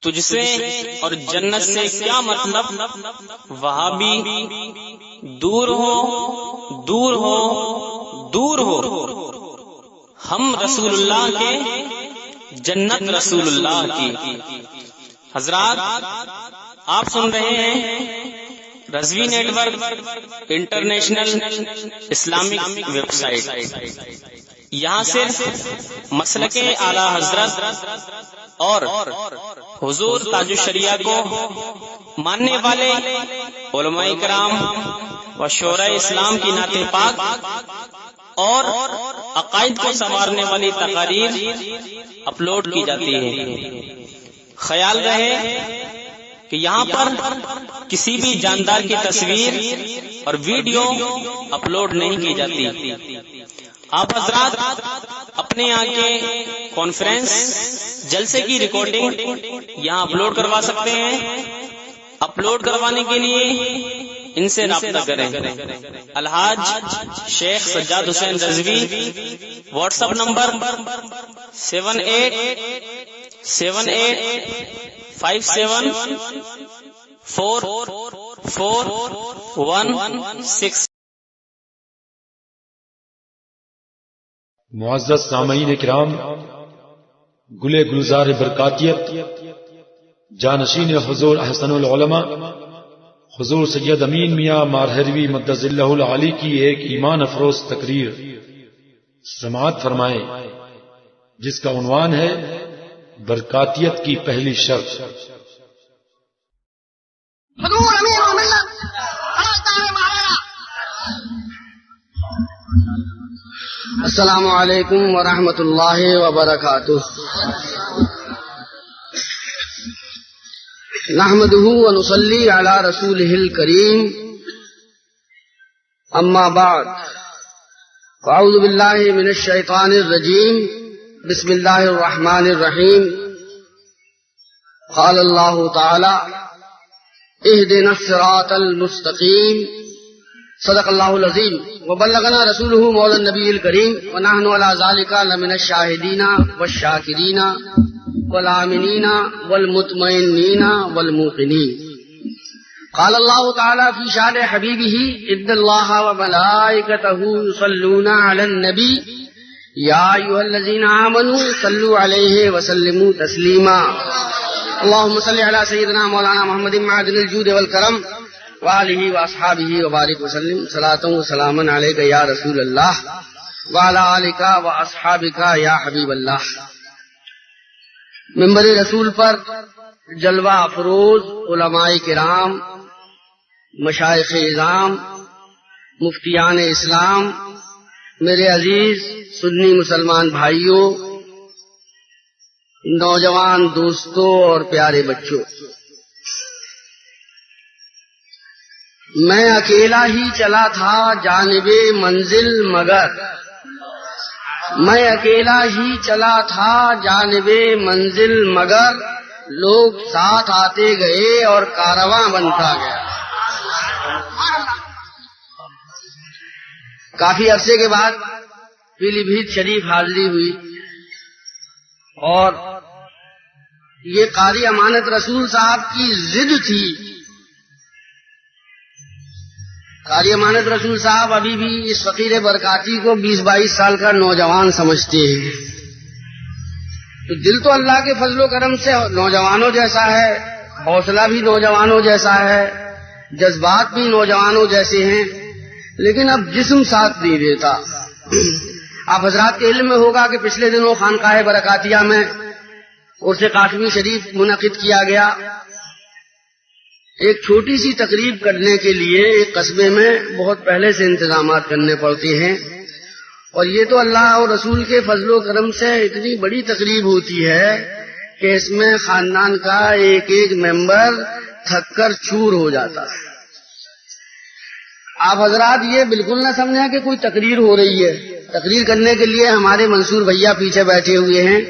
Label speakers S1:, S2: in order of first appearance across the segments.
S1: تجھ سے اور جنت سے کیا مطلب، وہابی دور ہو دور ہو دور ہو، ہم رسول اللہ کے، جنت رسول اللہ کی۔ حضرات آپ سن رہے ہیں Rizvi network international Islamic website. یہاں صرف مسلک اعلی حضرت اور حضور تاج الشریعہ کو ماننے والے علماء کرام و شعراء اسلام کی نعت پاک اور عقائد کو سنوارنے والی تقاریر اپلوڈ کی جاتی ہے۔ خیال رہے کہ یہاں پر کسی بھی جاندار کی تصویر اور ویڈیو اپلوڈ نہیں کی جاتی۔ آپ حضرات اپنے یہاں کے کانفرنس جلسے کی ریکارڈنگ یہاں اپلوڈ کروا سکتے ہیں۔ اپلوڈ کروانے کے لیے ان سے رابطہ کریں۔ الحاج شیخ سجاد حسین رضوی، واٹس ایپ نمبر 7878574416۔
S2: معزز سامعین کرام، گلے گلزار برکاتیت جانشین حضور احسن العلماء حضور سید امین میاں مارہروی مدظ اللہ العالی کی ایک ایمان افروز تقریر سماعت فرمائیں، جس کا عنوان ہے برکاتیت کی پہلی شرط۔
S3: حضور امیر الملت السلام علیکم ورحمۃ اللہ وبرکاتہ۔ نحمده ونصلي على رسوله الكريم، اما بعد، فاعوذ باللہ من الشیطان الرجیم، بسم اللہ الرحمن الرحیم۔ قال اللہ تعالی اهدنا الصراط المستقیم، صدق اللہ العظیم، وبلغنا رسوله مولا النبی الکریم، ونحن على ذلك لمن الشاہدین والشاکرین والآمنین والمطمئنین والموقنین۔ قال اللہ تعالی فی شان حبیبہ ان اللہ وملائکتہ یصلون علی النبی یا ایھا الذین آمنوا صلوا علیہ وسلموا تسلیما۔ اللہم صل علی سیدنا مولانا محمد معدن الجود والکرم وآلہ واصحابہ وبارک وسلم، صلاۃ و سلاما علیک یا رسول اللہ وعلی آلک واصحابک یا حبیب اللہ۔ ممبر رسول پر جلوہ افروز علماء کرام، مشائخ اعظام، مفتیان اسلام، میرے عزیز سنی مسلمان بھائیوں، نوجوان دوستوں اور پیارے بچوں، میں اکیلا ہی چلا تھا جانب منزل مگر، میں اکیلا ہی چلا تھا جانب منزل مگر، لوگ ساتھ آتے گئے اور کارواں بنتا گیا۔ کافی عرصے کے بعد پیلی بھیت شریف حاضری ہوئی، اور یہ قاری امانت رسول صاحب کی ضد تھی۔ قاری امانت رسول صاحب ابھی بھی اس فقیر برکاتی کو 20-22 سال کا نوجوان سمجھتے ہیں، تو دل تو اللہ کے فضل و کرم سے نوجوانوں جیسا ہے، حوصلہ بھی نوجوانوں جیسا ہے، جذبات بھی نوجوانوں جیسے ہیں، لیکن اب جسم ساتھ نہیں دیتا۔ آپ حضرات کے علم میں ہوگا کہ پچھلے دنوں خانقاہ برکاتیہ میں عرس قاسمی شریف منعقد کیا گیا۔ ایک چھوٹی سی تقریب کرنے کے لیے ایک قصبے میں بہت پہلے سے انتظامات کرنے پڑتے ہیں، اور یہ تو اللہ اور رسول کے فضل و کرم سے اتنی بڑی تقریب ہوتی ہے کہ اس میں خاندان کا ایک ایک ممبر تھک کر چور ہو جاتا ہے۔ آپ حضرات یہ بالکل نہ سمجھیں کہ کوئی تقریر ہو رہی ہے۔ تقریر کرنے کے لیے ہمارے منصور بھیا پیچھے بیٹھے ہوئے ہیں،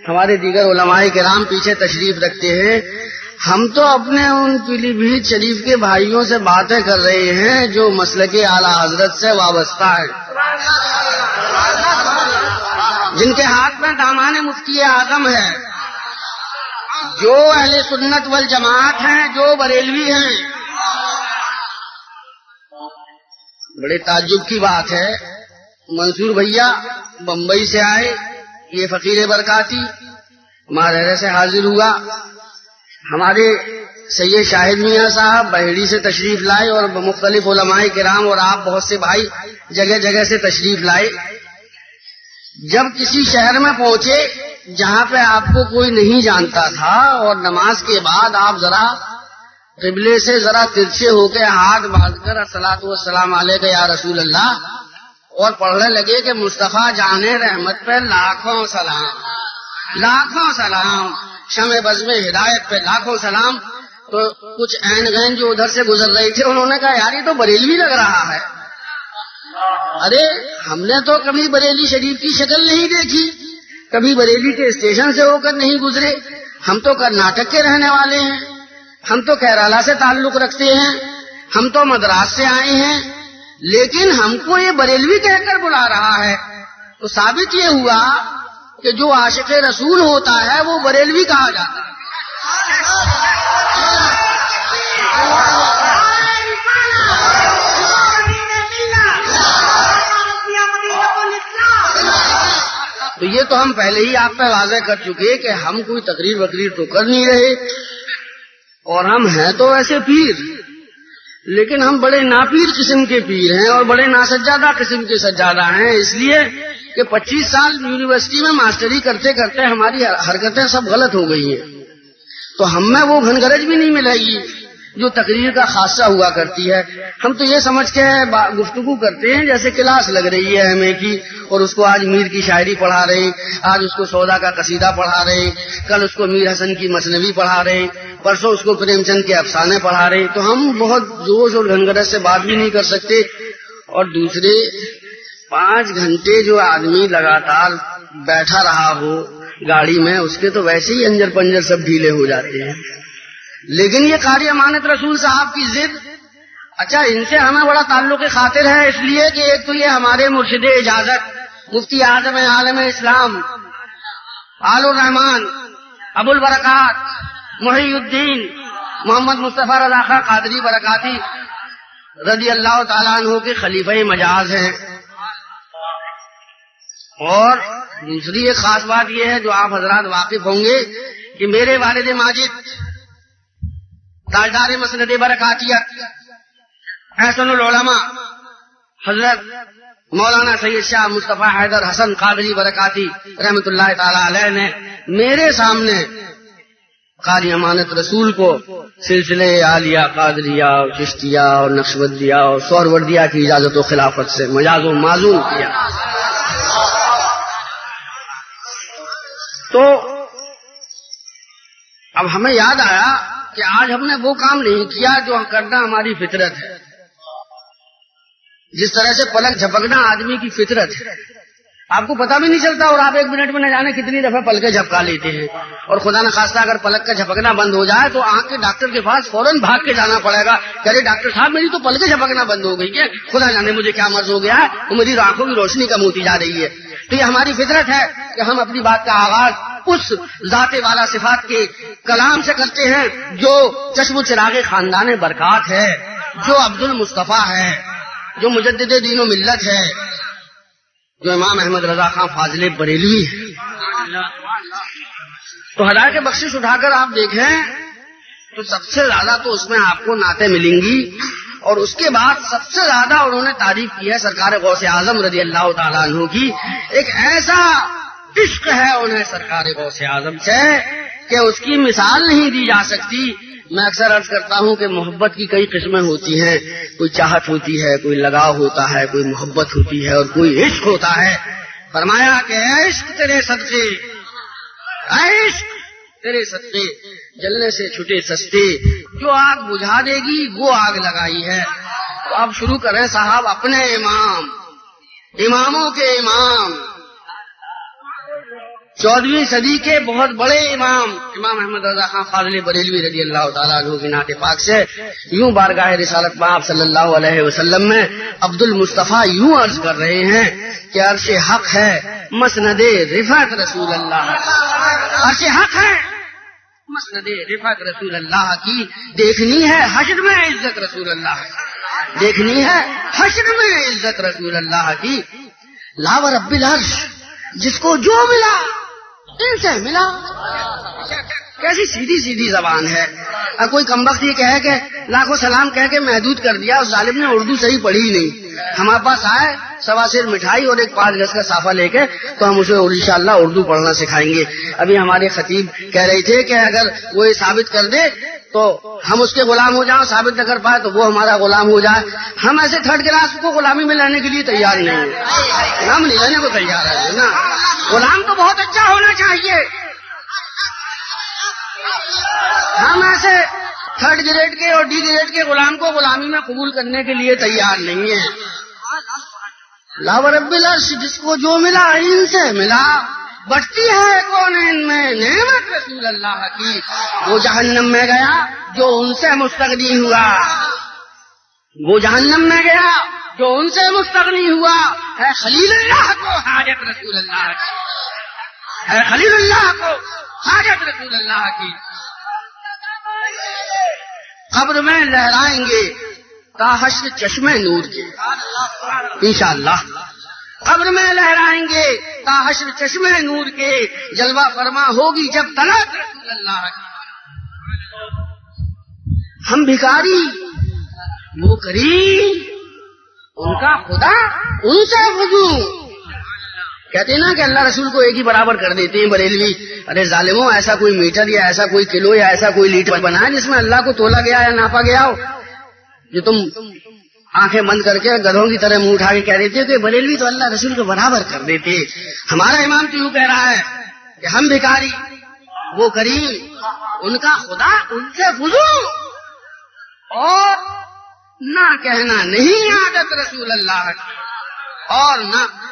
S3: ہمارے دیگر علماء کرام پیچھے تشریف رکھتے ہیں۔ ہم تو اپنے ان پیلی بھیت شریف کے بھائیوں سے باتیں کر رہے ہیں جو مسلک اعلی حضرت سے وابستہ ہیں، جن کے ہاتھ میں دامان مفتی اعظم ہے، جو اہل سنت والجماعت ہیں، جو بریلوی ہیں. بڑے تعجب کی بات ہے، منصور بھیا بمبئی سے آئے، یہ فقیر برکاتی مارہرے سے حاضر ہوا. ہمارے سید شاہد میاں صاحب بحیری سے تشریف لائے اور مختلف علماء کرام اور آپ بہت سے بھائی جگہ جگہ سے تشریف لائے. جب کسی شہر میں پہنچے جہاں پہ آپ کو کوئی نہیں جانتا تھا اور نماز کے بعد آپ ذرا قبلے سے ذرا ترچھے ہو کے ہاتھ باندھ کر الصلاۃ والسلام علیک یا رسول اللہ اور پڑھنے لگے کہ مصطفیٰ جان رحمت پہ لاکھوں سلام، لاکھوں سلام، شمع بزم ہدایت پہ لاکھوں سلام. تو کچھ عین غین جو ادھر سے گزر رہی تھے انہوں نے کہا یار یہ تو بریلوی لگ رہا ہے. ارے ہم نے تو کبھی بریلی شریف کی شکل نہیں دیکھی، کبھی بریلی کے اسٹیشن سے ہو کر نہیں گزرے. ہم تو کرناٹک کے رہنے والے ہیں، ہم تو کیرالا سے تعلق رکھتے ہیں، ہم تو مدراس سے آئے ہیں، لیکن ہم کو یہ بریلوی کہہ کر بلا رہا ہے. تو ثابت یہ ہوا کہ جو عاشق رسول ہوتا ہے وہ بریلوی کہا جاتا ہے. تو یہ تو ہم پہلے ہی آپ پہ واضح کر چکے کہ ہم کوئی تقریر وقریر تو کر نہیں رہے، اور ہم ہیں تو ویسے پیر، لیکن ہم بڑے ناپیر قسم کے پیر ہیں اور بڑے ناسجادہ قسم کے سجادہ ہیں. اس لیے کہ 25 سال یونیورسٹی میں ماسٹری کرتے کرتے ہماری حرکتیں سب غلط ہو گئی ہیں، تو ہم میں وہ گھنگرج بھی نہیں ملے گی جو تقریر کا خاصہ ہوا کرتی ہے. ہم تو یہ سمجھ کے گفتگو کرتے ہیں جیسے کلاس لگ رہی ہے ہمیں کی، اور اس کو آج میر کی شاعری پڑھا رہے ہیں، آج اس کو سودا کا قصیدہ پڑھا رہے ہیں، کل اس کو میر حسن کی مثنوی پڑھا رہے ہیں، پرسوں اس کو پریم چند کے افسانے پڑھا رہے ہیں. تو ہم بہت جوش اور گھنگرج سے بات بھی نہیں کر سکتے. اور دوسرے 5 گھنٹے جو آدمی لگاتار بیٹھا رہا ہو گاڑی میں، اس کے تو ویسے ہی انجر پنجر سب ڈھیلے ہو جاتے ہیں. لیکن یہ قاری امانت رسول صاحب کی ضد، اچھا ان سے ہمیں بڑا تعلق خاطر ہے، اس لیے کہ ایک تو یہ ہمارے مرشد اجازت مفتی اعظم عالم اسلام آل الرحمان ابو البرکات محی الدین محمد مصطفیٰ رضا خان قادری برکاتی رضی اللہ تعالیٰ عنہ کے خلیفہ مجاز ہیں. اور دوسری ایک خاص بات یہ ہے جو آپ حضرات واقف ہوں گے کہ میرے والد ماجد تاجدار مسند برکاتیت احسن العلماء حضرت مولانا سید شاہ مصطفیٰ حیدر حسن قادری برکاتی رحمت اللہ تعالی علیہ نے میرے سامنے قاری امانت رسول کو سلسلے عالیہ قادریہ اور چشتیہ اور نقشبندیہ اور سہروردیہ کی اجازت و خلافت سے مجاز و معزول کیا. تو اب ہمیں یاد آیا کہ آج ہم نے وہ کام نہیں کیا جو کرنا ہماری فطرت ہے. جس طرح سے پلک جھپکنا آدمی کی فطرت ہے، آپ کو پتہ بھی نہیں چلتا اور آپ 1 منٹ میں نہ جانے کتنی دفعہ پلکیں جھپکا لیتے ہیں. اور خدا نخواستہ اگر پلک کا جھپکنا بند ہو جائے تو آنکھ کے ڈاکٹر کے پاس فوراً بھاگ کے جانا پڑے گا کہ ارے ڈاکٹر صاحب میری تو پلکیں جھپکنا بند ہو گئی ہے، خدا جانے مجھے کیا مرض ہو گیا ہے، وہ میری آنکھوں کی روشنی کم ہوتی جا رہی ہے. تو یہ ہماری فطرت ہے کہ ہم اپنی بات کا آغاز اس ذات والا صفات کے کلام سے کرتے ہیں جو چشم و چراغ خاندان برکات ہے، جو عبد المصطفیٰ ہے، جو مجدد دین و ملت ہے، جو امام احمد رضا خان فاضل بریلوی ہے. تو ہدایت بخشش اٹھا کر آپ دیکھیں تو سب سے زیادہ تو اس میں آپ کو نعتیں ملیں گی، اور اس کے بعد سب سے زیادہ انہوں نے تعریف کی ہے سرکار غوث اعظم رضی اللہ تعالیٰ عنہ کی. ایک ایسا عشق ہے انہیں سرکار غوث اعظم سے کہ اس کی مثال نہیں دی جا سکتی. میں اکثر عرض کرتا ہوں کہ محبت کی کئی قسمیں ہوتی ہیں، کوئی چاہت ہوتی ہے، کوئی لگاؤ ہوتا ہے، کوئی محبت ہوتی ہے اور کوئی عشق ہوتا ہے. فرمایا کہ عشق تیرے صدقے، عشق تیرے صدقے جلنے سے چھٹے سستے، جو آگ بجھا دے گی وہ آگ لگائی ہے. تو آپ شروع کریں صاحب اپنے امام، اماموں کے امام، 14ویں صدی کے بہت بڑے امام احمد رضا خان فاضل بریلوی رضی اللہ تعالیٰ عنہ کی نعت پاک سے یوں بارگاہ رسالت پاک صلی اللہ علیہ وسلم میں عبد المصطفیٰ یوں عرض کر رہے ہیں کہ عرش حق ہے مسند رفعت رسول اللہ، عرش حق ہے مقصد رفعت رسول اللہ کی، دیکھنی ہے حشر میں عزت رسول اللہ کی، دیکھنی ہے حشر میں عزت رسول اللہ کی۔ لا و رب العرش، جس کو جو ملا ان سے ملا۔ کیسی سیدھی سیدھی زبان ہے۔ اور کوئی کمبخت یہ کہے کہ لاکھوں سلام کہہ کے محدود کر دیا، اس ظالم نے اردو صحیح پڑھی ہی نہیں۔ ہمارے پاس آئے سوا سیر مٹھائی اور ایک 5 گز کا صافہ لے کے، تو ہم اسے انشاءاللہ اردو پڑھنا سکھائیں گے۔ ابھی ہمارے خطیب کہہ رہے تھے کہ اگر وہ یہ ثابت کر دے تو ہم اس کے غلام ہو جائیں، ثابت نہ کر پائے تو وہ ہمارا غلام ہو جائے۔ ہم ایسے تھرڈ کلاس کو غلامی میں لینے کے لیے تیار نہیں ہیں، ہم نہیں لینے کو تیار ہے نا۔ غلام تو بہت اچھا ہونا چاہیے، ہم ایسے 3rd گریڈ کے اور D گریڈ کے غلام کو غلامی میں قبول کرنے کے لیے تیار نہیں ہے۔ لا و رب العرش، جس کو جو ملا ان سے ملا، بٹتی ہے کون ان میں نعمت رسول اللہ کی۔ وہ جہنم میں گیا جو ان سے مستغنی ہوا، وہ جہنم میں گیا جو ان سے مستغنی ہوا۔ ہے خلیل اللہ کو حاجت رسول اللہ کی، ہے خلیل اللہ کو حاجت رسول اللہ کی۔ قبر میں لہرائیں گے تا حشر چشمے نور کے، انشاءاللہ قبر میں لہرائیں گے تا حشر چشمے نور کے، جلوہ فرما ہوگی جب طلعت رسول اللہ کی۔ ہم بھکاری وہ کریم، ان کا خدا ان سے وضو۔ کہتے ہیں نا کہ اللہ رسول کو ایک ہی برابر کر دیتے ہیں بریلوی۔ ارے ظالموں، ایسا کوئی میٹر یا ایسا کوئی کلو یا ایسا کوئی لیٹر بنا جس میں اللہ کو تولا گیا یا ناپا گیا ہو، جو تم آنکھیں بند کر کے گدھوں کی طرح منہ اٹھا کے کہہ دیتے ہو کہ بریلوی تو اللہ رسول کو برابر کر دیتے۔ ہمارا امام تو یوں کہہ رہا ہے کہ ہم بھکاری وہ کریم، ان کا خدا ان سے وضو، اور نہ کہنا نہیں عادت رسول اللہ کی، اور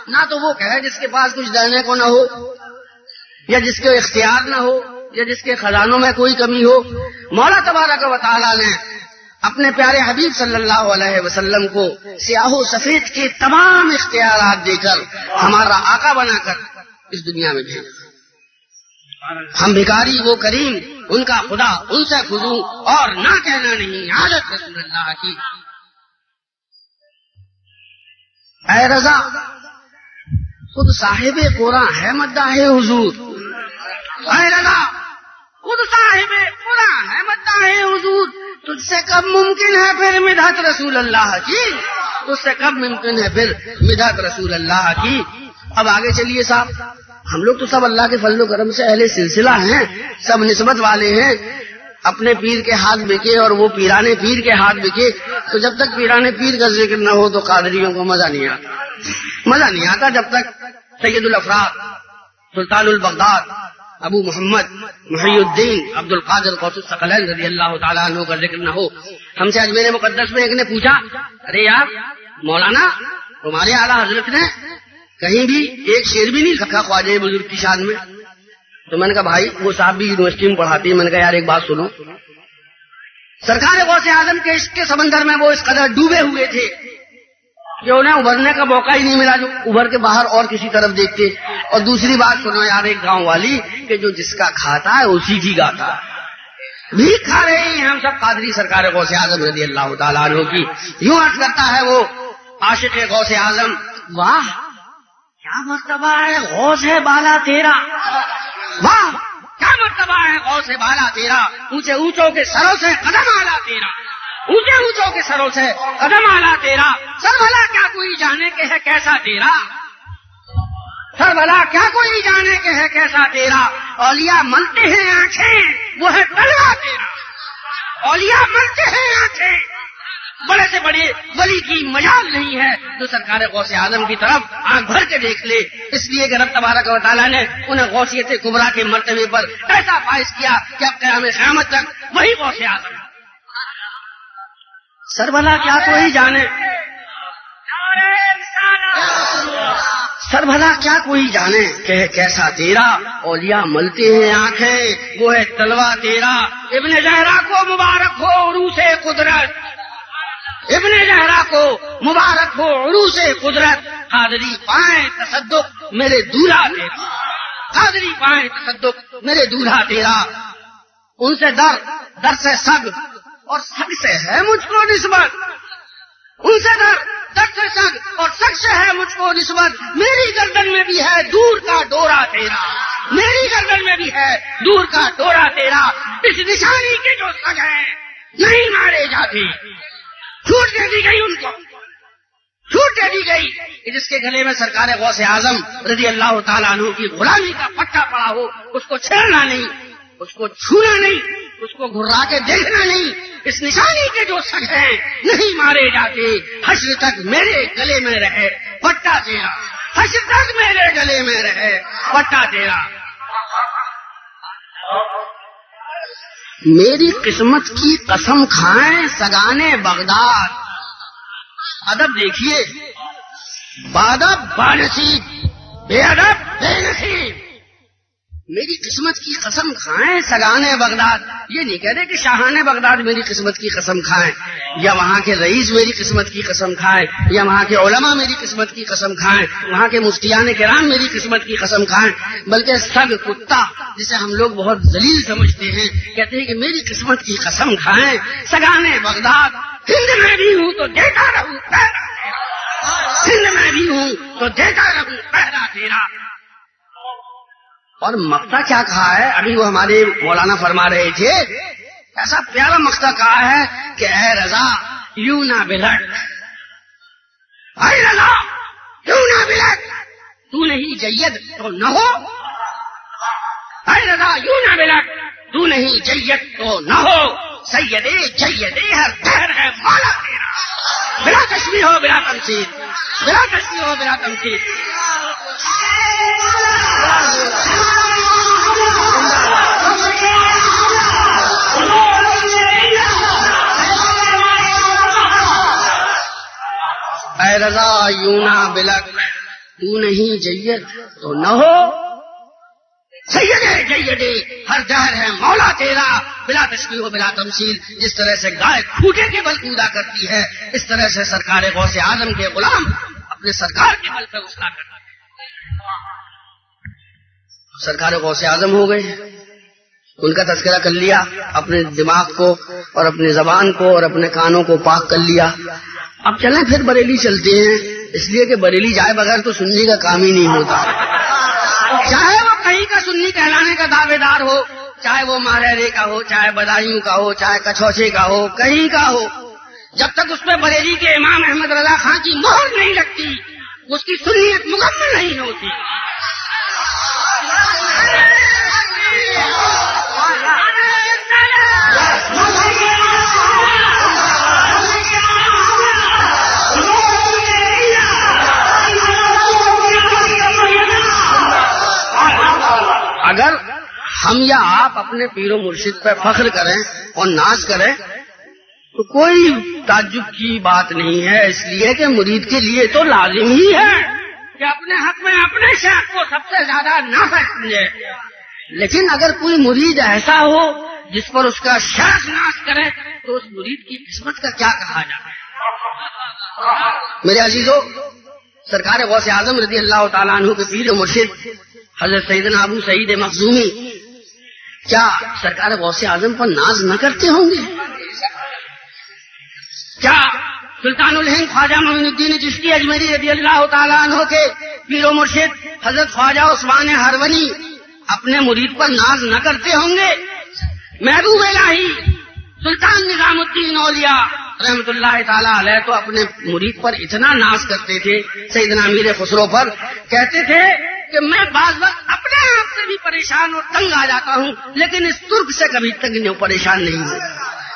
S3: نہ تو وہ کہے جس کے پاس کچھ دینے کو نہ ہو، یا جس کے اختیار نہ ہو، یا جس کے خزانوں میں کوئی کمی ہو۔ مولا تبارک و تعالیٰ نے اپنے پیارے حبیب صلی اللہ علیہ وسلم کو سیاہ و سفید کے تمام اختیارات دے کر ہمارا آقا بنا کر اس دنیا میں بھیجا۔ ہم بھکاری وہ کریم، ان کا خدا ان سے خضوع، اور نہ کہنا نہیں عادت رسول اللہ کی۔ اے رضا، خود صاحب قرآن ہے مداح حضور۔ اے رضا، خود صاحب قرآن ہے مداح حضور۔ تجھ سے کب ممکن ہے پھر مدحت رسول اللہ کی، تجھ سے کب ممکن ہے پھر مدحت رسول اللہ کی۔ اب آگے چلیے صاحب، ہم لوگ تو سب اللہ کے فضل و کرم سے اہل سلسلہ ہیں، سب نسبت والے ہیں۔ اپنے پیر کے ہاتھ بکے اور وہ پیرانے پیر کے ہاتھ بکے، تو جب تک پیرانے پیر کا ذکر نہ ہو تو قادریوں کو مزہ نہیں آتا، مزہ نہیں آتا جب تک سید الافراد سلطان البغداد ابو محمد محی الدین عبد القادر غوث الثقلین رضی اللہ تعالیٰ عنہ کا ذکر نہ ہو۔ ہم سے اجمیر مقدس میں ایک نے پوچھا، ارے یار مولانا، تمہارے اعلیٰ حضرت نے کہیں بھی ایک شعر بھی نہیں رکھا خواجہ بزرگ کی شان میں؟ تو میں نے کہا بھائی وہ صاحب بھی یونیورسٹی میں پڑھاتی ہے۔ میں نے کہا یار ایک بات سنو، سرکار غوث اعظم کے عشق کے سمندر میں وہ اس قدر ڈوبے ہوئے تھے کہ انہیں ابھرنے کا موقع ہی نہیں ملا، جو ابھر کے باہر اور کسی طرف دیکھتے۔ اور دوسری بات سنو یار ایک گاؤں والی، کہ جو جس کا کھاتا ہے اسی کی گاتا ہے، بھی کھا رہے ہیں ہم سب قادری سرکار غوث اعظم رضی اللہ تعالیٰ عنہ کی۔ یوں عرض کرتا ہے وہ عاشق غوث اعظم، واہ کیا مرتبہ ہے غوث ہے بالا تیرا، واہ کیا مرتبہ ہے غوث ہے بالا تیرا، اونچے اونچوں کے سروں سے قدم آلا تیرا، اونچے اونچوں کے سروں سے قدم آلا تیرا، سر بھلا کیا کوئی جانے کے ہے کیسا تیرا، سر بھلا کیا کوئی جانے کے ہے کیسا تیرا، اولیاء ملتے ہیں آنکھیں وہ ہے تلوا تیرا، اولیاء ملتے ہیں آنکھیں، بڑے سے بڑے ولی کی مجال نہیں ہے جو سرکار غوث اعظم کی طرف آنکھ بھر کے دیکھ لے، اس لیے کہ رب تبارک و تعالیٰ نے انہیں غوثیت کبریٰ کے مرتبے پر ایسا فائز کیا کہ اب قیامت تک وہی غوث اعظم۔ سر بھلا کیا کوئی جانے، سر بھلا کیا کوئی جانے کہ کیسا تیرا، اولیاء ملتے ہیں آنکھیں وہ ہے تلوا تیرا، ابن زہرا کو مبارک ہو عروس قدرت، ابن زہرا کو مبارک ہو عروس قدرت، قادری پائیں تصدق میرے دولہا تیرا، قادری پائیں تصدق میرے دولہا تیرا۔ ان سے در سے سگ اور سگ سے ہے مجھ کو نسبت. ان سے در سے سگ اور سگ سے ہے مجھ کو نسبت. میری گردن میں بھی ہے دور کا ڈورا تیرا. میری گردن میں بھی ہے دور کا ڈورا تیرا. اس نشانی کے جو سگ ہیں نہیں مارے جاتے. چھوٹ دے دی گئی ان کو, چھوٹ دے دی گئی کہ جس کے گلے میں سرکار غوث اعظم رضی اللہ تعالیٰ عنہ کی غلامی کا پٹا پڑا ہو, اس کو چھیڑنا نہیں, اس کو چھونا نہیں, اس کو گھرا کے دیکھنا نہیں. اس نشانی کے جو سگ ہیں نہیں مارے جاتے. حشر تک میرے گلے میں رہے پٹا تیرا. حشر تک میرے گلے میں رہے پٹا تیرا. میری قسمت کی قسم کھائیں سگانے بغداد. ادب دیکھیے, بادب بانصیب, بے ادب بے نصیب. میری قسمت کی قسم کھائیں سگانے بغداد. یہ نہیں کہہ رہے کہ شاہانے بغداد میری قسمت کی قسم کھائیں, یا وہاں کے رئیس میری قسمت کی قسم کھائیں, یا وہاں کے علماء میری قسمت کی قسم کھائیں, وہاں کے مفتیان کرام میری قسمت کی قسم کھائیں. بلکہ سگ کتا جسے ہم لوگ بہت ذلیل سمجھتے ہیں, کہتے ہیں کہ میری قسمت کی قسم کھائیں سگانے بغداد. ہند میں بھی ہوں تو دیتا رہوں پہرا تیرا. ہند میں بھی ہوں تو دیتا رہوں پہرا تیرا. اور مقطع کیا کہا ہے, ابھی وہ ہمارے مولانا فرما رہے تھے, ایسا پیارا مقطع کہا ہے کہ اے رضا یوں نہ بلٹ, اے رضا یوں نہ بلٹ, تو نہیں جید تو نہ ہو. اے رضا یوں نہ بلٹ, تو نہیں جید تو نہ ہو. سیدے جیدے ہر دہر ہے مولا تیرا. بلا تشبیہ ہو بلا تمثیل, بلا تشبیہ ہو بلا تمثیل. اے رضا یوں نہ بلک, تو نہیں جید تو نہ ہو. سیدے جیدے ہر دہر ہے مولا تیرا. بلا تشبیہ و بلا تمثیل. جس طرح سے گائے کھوٹے کے بل کودا کرتی ہے, اس طرح سے سرکار غوث اعظم کے غلام اپنے سرکار کے بل پہ اچھلا کرتے ہیں. سرکار غوث اعظم ہو گئے, ان کا تذکرہ کر لیا, اپنے دماغ کو اور اپنی زبان کو اور اپنے کانوں کو پاک کر لیا. اب چلیں پھر بریلی چلتے ہیں, اس لیے کہ بریلی جائے بغیر تو سنی کا کام ہی نہیں ہوتا. چاہے وہ کہیں کا سنی کہلانے کا دعوے دار ہو, چاہے وہ ماہرے کا ہو, چاہے بدایوں کا ہو, چاہے کچھوچے کا ہو, کہیں کا ہو, جب تک اس پہ بریلی کے امام احمد رضا خان کی مہر نہیں لگتی اس کی سنیت مکمل نہیں ہوتی. اگر ہم یا آپ اپنے پیر و مرشد پہ فخر کریں اور ناز کریں تو کوئی تعجب کی بات نہیں ہے, اس لیے کہ مرید کے لیے تو لازم ہی ہے کہ اپنے حق میں اپنے شیخ کو سب سے زیادہ نافع سمجھے. لیکن اگر کوئی مرید ایسا ہو جس پر اس کا شیخ ناز کرے تو اس مرید کی قسمت کا کیا کہا جائے. میرے عزیزو, سرکار غوث اعظم رضی اللہ تعالیٰ عنہ کے پیر و مرشد حضرت سیدنا ابو سعید مخزومی کیا سرکار غوث اعظم پر ناز نہ کرتے ہوں گے؟ کیا سلطان الہند خواجہ معین الدین چشتی اجمیری رضی اللہ تعالیٰ عنہ کے پیر و مرشد حضرت خواجہ عثمان ہرونی اپنے مرید پر ناز نہ کرتے ہوں گے؟ محبوب الہی سلطان نظام الدین اولیاء رحمت اللہ تعالیٰ علیہ تو اپنے مرید پر اتنا ناز کرتے تھے, سیدنا امیر خسرو پر کہتے تھے کہ میں بعض وقت اپنے آپ سے بھی پریشان اور تنگ آ جاتا ہوں, لیکن اس ترک سے کبھی تنگ نہیں پریشان نہیں ہوں,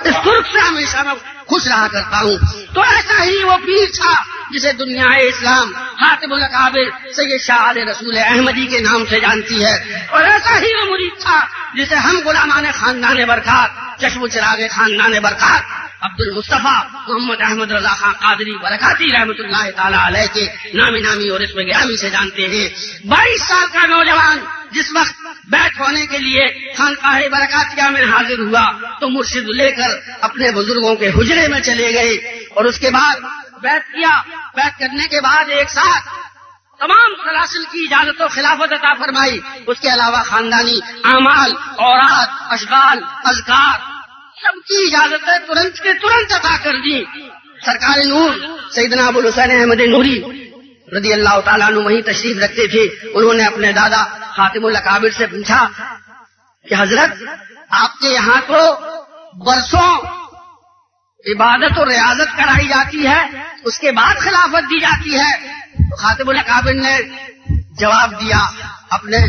S3: اس ترک سے ہمیشہ میں خوش رہا کرتا ہوں. تو ایسا ہی وہ پیر تھا جسے دنیا اسلام خاتم الاکابر سید شاہ علیہ رسول احمدی کے نام سے جانتی ہے, اور ایسا ہی وہ مرید تھا جسے ہم غلامان خاندان برکات, چشم چراغ خاندان برکات عبد المصطفیٰ محمد احمد رضا خان قادری برکاتی رحمت اللہ تعالیٰ علیہ کے نامی نامی اور اسم گرامی سے جانتے ہیں. 22 سال کا نوجوان جس وقت بیت ہونے کے لیے خانقاہ برکاتیہ میں حاضر ہوا تو مرشد لے کر اپنے بزرگوں کے حجرے میں چلے گئے, اور اس کے بعد بیت کیا. بیت کرنے کے بعد ایک ساتھ تمام سلاسل کی اجازت و خلافت عطا فرمائی. اس کے علاوہ خاندانی اعمال، اوراد، اشغال، اذکار سب کی اجازت ہے ترنت کے ترنت عطا کر دی. سرکار نور سیدنا ابو الحسین احمد نوری رضی اللہ تعالیٰ عنہ وہیں تشریف رکھتے تھے. انہوں نے اپنے دادا خاتم الاکابر سے پوچھا کہ حضرت آپ کے یہاں تو برسوں عبادت اور ریاضت کرائی جاتی ہے، اس کے بعد خلافت دی جاتی ہے. تو خاتم الاکابر نے جواب دیا، اپنے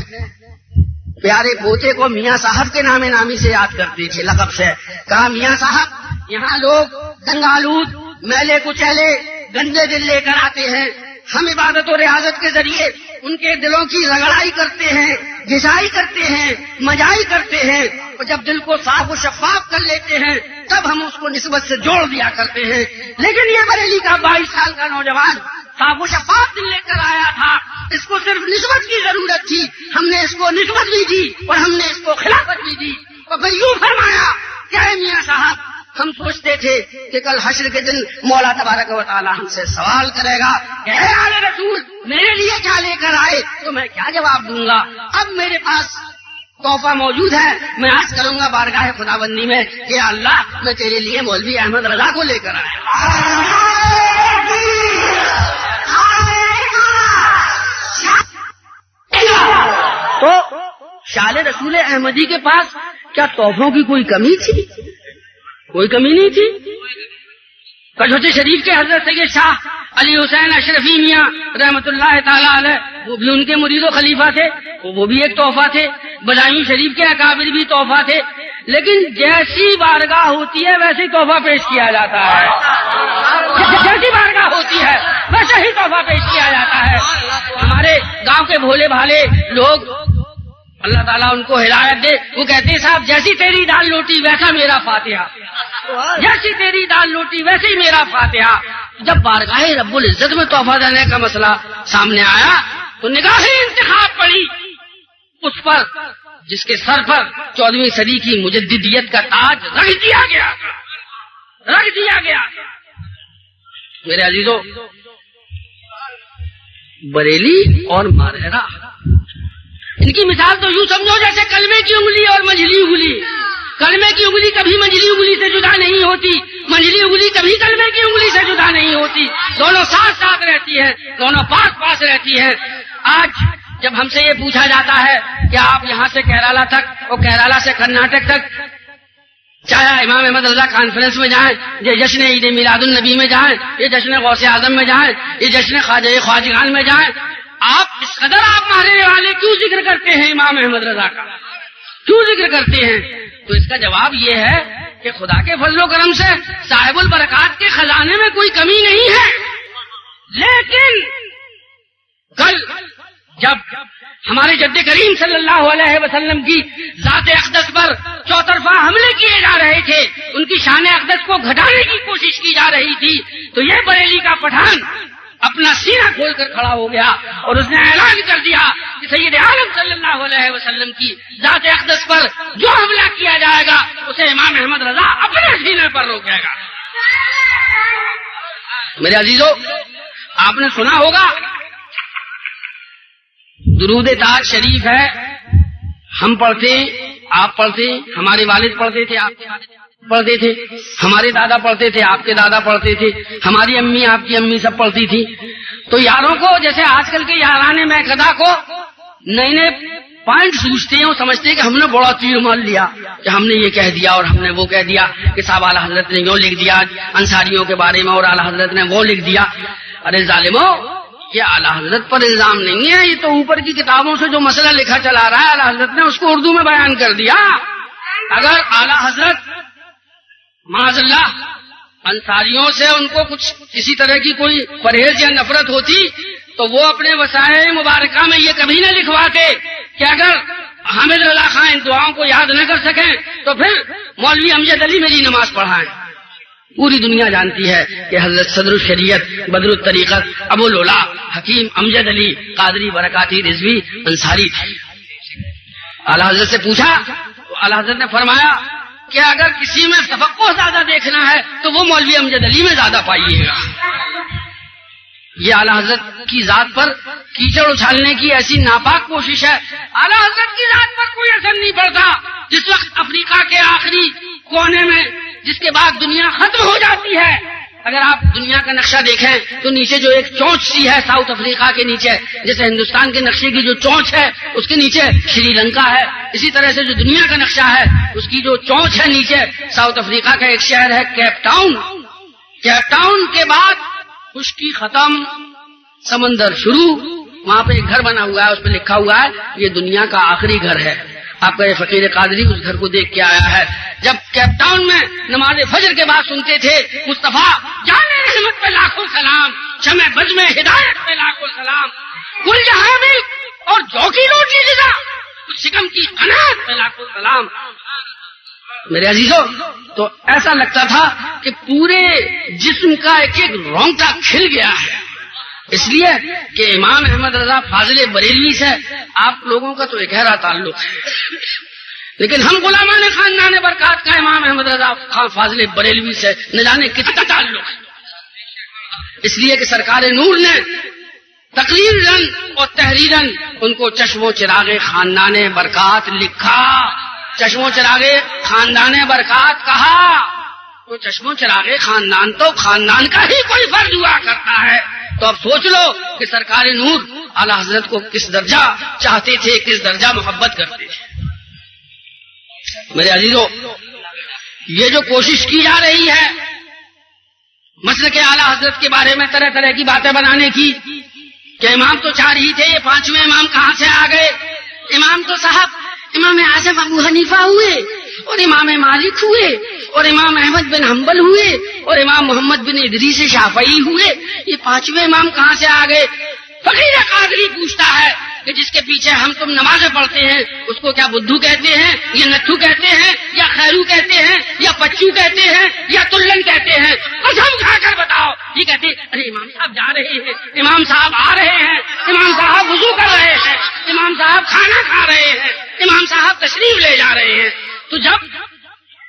S3: پیارے پوتے کو میاں صاحب کے نام نامی سے یاد کرتے تھے، لقب سے. کہا میاں صاحب یہاں لوگ دنگالود، میلے کچیلے، گندے دل لے کر آتے ہیں. ہم عبادت و ریاضت کے ذریعے ان کے دلوں کی رگڑائی کرتے ہیں، گھسائی کرتے ہیں، مجائی کرتے ہیں، اور جب دل کو صاف و شفاف کر لیتے ہیں تب ہم اس کو نسبت سے جوڑ دیا کرتے ہیں. لیکن یہ بریلی کا 22 سال کا نوجوان صاف و شفاف دل لے کر آیا تھا، اس کو صرف نسبت کی ضرورت تھی، ہم نے اس کو نسبت بھی دی اور ہم نے اس کو خلافت بھی دی. اور پھر یوں فرمایا کہ اے میاں صاحب ہم سوچتے تھے کہ کل حشر کے دن مولا تبارک و تعالی ہم سے سوال کرے گا کہ اے آل رسول میرے لیے کیا لے کر آئے، تو میں کیا جواب دوں گا. اب میرے پاس تحفہ موجود ہے، میں آج کروں گا بارگاہ خداوندی میں کہ اللہ میں تیرے لیے مولوی احمد رضا کو لے کر آیا. تو شال رسول احمدی کے پاس کیا تحفوں کی کوئی کمی تھی؟ کوئی کمی نہیں تھی. کٹھوتے شریف کے حضرت سید شاہ علی حسین اشرفی میاں رحمت اللہ تعالی علیہ وہ بھی ان کے مرید و خلیفہ تھے، وہ بھی ایک تحفہ تھے. بدایوں شریف کے اکابر بھی تحفہ تھے. لیکن جیسی بارگاہ ہوتی ہے ویسے تحفہ پیش کیا جاتا ہے، جیسی بارگاہ ہوتی ہے ویسے ہی تحفہ پیش کیا جاتا ہے. ہمارے گاؤں کے بھولے بھالے لوگ اللہ تعالیٰ ان کو ہدایت دے، وہ کہتے ہیں صاحب جیسی تیری دال روٹی ویسا میرا فاتحہ، جیسی تیری دال روٹی ویسے ہی میرا فاتحہ. جب بارگاہ رب العزت میں تحفہ دینے کا مسئلہ سامنے آیا تو نگاہی انتخاب پڑی اس پر جس کے سر پر 14ویں صدی کی مجددیت کا تاج رکھ دیا گیا. میرے عزیزو، بریلی اور مارہرا ان کی مثال تو یوں سمجھو جیسے کلمے کی انگلی اور منجلی انگلی. کلمے کی انگلی کبھی منجلی انگلی سے جدا نہیں ہوتی، منجلی انگلی کبھی کلمے کی انگلی سے جدا نہیں ہوتی. دونوں ساتھ ساتھ رہتی ہیں، دونوں پاس پاس رہتی ہیں. آج جب ہم سے یہ پوچھا جاتا ہے کہ آپ یہاں سے کیرالا تک اور کیرالا سے کرناٹک تک، چاہے امام احمد رضا کانفرنس میں جائیں، یہ جشن عید میلاد النبی میں جائیں، یہ جشن غوث اعظم میں جائیں، یہ جشن خواجہ خواجگان میں جائیں، آپ اس قدر آپ مارنے والے کیوں ذکر کرتے ہیں امام احمد رضا کا، کیوں ذکر کرتے ہیں؟ تو اس کا جواب یہ ہے کہ خدا کے فضل و کرم سے صاحب البرکات کے خزانے میں کوئی کمی نہیں ہے. لیکن کل جب ہمارے جد کریم صلی اللہ علیہ وسلم کی ذات اقدس پر چوطرفہ حملے کیے جا رہے تھے، ان کی شان اقدس کو گھٹانے کی کوشش کی جا رہی تھی، تو یہ بریلی کا پٹھان اپنا سینہ کھول کر کھڑا ہو گیا اور اس نے اعلان کر دیا کہ سید عالم صلی اللہ علیہ وسلم کی ذات اقدس پر جو حملہ کیا جائے گا اسے امام احمد رضا اپنے سینے پر روکے گا. میرے عزیزو، آپ نے سنا ہوگا درود تاج شریف ہے، ہم پڑھتے، آپ پڑھتے، ہمارے والد پڑھتے تھے، آپ پڑھتے تھے، ہمارے دادا پڑھتے تھے، آپ کے دادا پڑھتے تھے، ہماری امی آپ کی امی سب پڑھتی تھی. تو یاروں کو جیسے آج کل کے یارانے میں قدا کو نئے نئے پوائنٹ سوچتے ہیں اور سمجھتے ہیں کہ ہم نے بڑا تیر مار لیا کہ ہم نے یہ کہہ دیا اور ہم نے وہ کہہ دیا کہ صاحب اعلیٰ حضرت نے یوں لکھ دیا انصاریوں کے بارے میں اور اعلیٰ حضرت نے وہ لکھ دیا. ارے ظالمو، یہ اعلیٰ حضرت پر الزام نہیں ہے، یہ تو اوپر کی کتابوں سے جو مسئلہ لکھا چلا رہا ہے اعلیٰ حضرت نے اس کو اردو میں بیان کر دیا. اگر اعلیٰ حضرت معاذ اللہ انصاریوں سے ان کو کچھ کسی طرح کی کوئی پرہیز یا نفرت ہوتی تو وہ اپنے وسائل مبارکہ میں یہ کبھی نہ لکھواتے کہ اگر حامد رضا خان ان دعاؤں کو یاد نہ کر سکیں تو پھر مولوی امجد علی میری نماز پڑھائیں. پوری دنیا جانتی ہے کہ حضرت صدر الشریعت بدر الطریقت ابو العلا حکیم امجد علی قادری برکاتی رضوی انصاری تھے. اعلیٰ حضرت سے پوچھا تو اعلیٰ حضرت نے فرمایا کہ اگر کسی میں تفقہ زیادہ دیکھنا ہے تو وہ مولوی امجد علی میں زیادہ پائیے گا. یہ اعلیٰ حضرت کی ذات پر کیچڑ اچھالنے کی ایسی ناپاک کوشش ہے. اعلیٰ حضرت کی ذات پر کوئی اثر نہیں پڑتا. جس وقت افریقہ کے آخری کونے میں, جس کے بعد دنیا ختم ہو جاتی ہے, اگر آپ دنیا کا نقشہ دیکھیں تو نیچے جو ایک چونچ سی ہے ساؤتھ افریقہ کے نیچے, جیسے ہندوستان کے نقشے کی جو چونچ ہے اس کے نیچے شری لنکا ہے, اسی طرح سے جو دنیا کا نقشہ ہے اس کی جو چونچ ہے نیچے ساؤتھ افریقہ کا ایک شہر ہے کیپ ٹاؤن. کیپ ٹاؤن کے بعد خشکی ختم, سمندر شروع, وہاں پہ ایک گھر بنا ہوا ہے, اس پہ لکھا ہوا ہے یہ دنیا کا آخری گھر ہے. آپ کا یہ فقیر قادری اس گھر کو دیکھ کے آیا ہے. جب کیپ ٹاؤن میں نماز فجر کے بعد سنتے تھے مصطفیٰ جان رحمت پہ لاکھوں سلام, شمع بز میں ہدایت پہ لاکھوں سلام, کل جہاں میں اور جو کی روٹی غذا, شکم کی قناعت پہ لاکھوں سلام. میرے عزیزوں, تو ایسا لگتا تھا کہ پورے جسم کا ایک ایک رونگٹا کھل گیا ہے, اس لیے کہ امام احمد رضا فاضل بریلوی سے آپ لوگوں کا تو ایک گہرا تعلق ہے, لیکن ہم غلامان خاندان برکات کا امام احمد رضا خان فاضل بریلوی سے نہ جانے کتنا تعلق ہے. اس لیے کہ سرکار نور نے تقریراً اور تحریراً ان کو چشم و چراغ خاندان برکات لکھا, چشم و چراغ خاندان برکات کہا. تو چشم و چراغ خاندان تو خاندان کا ہی کوئی فرض ہوا کرتا ہے. تو اب سوچ لو کہ سرکار نور اعلیٰ حضرت کو کس درجہ چاہتے تھے, کس درجہ محبت کرتے تھے. میرے عزیزوں, یہ جو کوشش کی جا رہی ہے مسلک اعلیٰ حضرت کے بارے میں طرح طرح کی باتیں بنانے کی, کہ امام تو 4 ہی تھے, یہ 5ویں امام کہاں سے آ گئے. امام تو صاحب امام اعظم ابو حنیفہ ہوئے, اور امام مالک ہوئے, اور امام احمد بن حنبل ہوئے, اور امام محمد بن ادریس شافعی ہوئے, یہ 5ویں امام کہاں سے آ گئے. فقیر قادری پوچھتا ہے کہ جس کے پیچھے ہم تم نمازیں پڑھتے ہیں اس کو کیا بدھو کہتے ہیں, یا نتھو کہتے ہیں, یا خیرو کہتے ہیں, یا پچو کہتے ہیں, یا تلن کہتے ہیں؟ قسم کھا کر بتاؤ. یہ کہتے ہیں ارے امام صاحب جا رہے ہیں, امام صاحب آ رہے ہیں, امام صاحب وضو کر رہے ہیں, امام صاحب کھانا کھا رہے ہیں, امام صاحب تشریف لے جا رہے ہیں. تو جب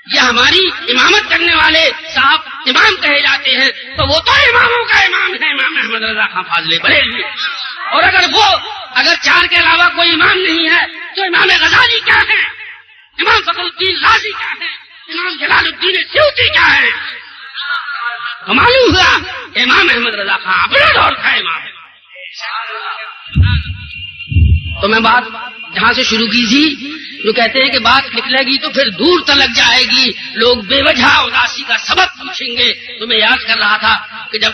S3: یہ ہماری امامت کرنے والے صاحب امام کہے جاتے ہیں تو وہ تو اماموں کا امام ہے امام احمد رضا خان فاضل بریلوی. اور اگر 4 کے علاوہ کوئی امام نہیں ہے تو امام غزالی کیا ہے, امام فخر الدین رازی کیا ہے, امام جلال الدین سیوطی کیا ہے. تو معلوم ہوا امام احمد رضا خان اپنے دور کا امام ہے. تو میں بات جہاں سے شروع کی تھی, جو کہتے ہیں کہ بات نکلے گی تو پھر دور تلک جائے گی, لوگ بے وجہ اداسی کا سبب پوچھیں گے. تو میں یاد کر رہا تھا کہ جب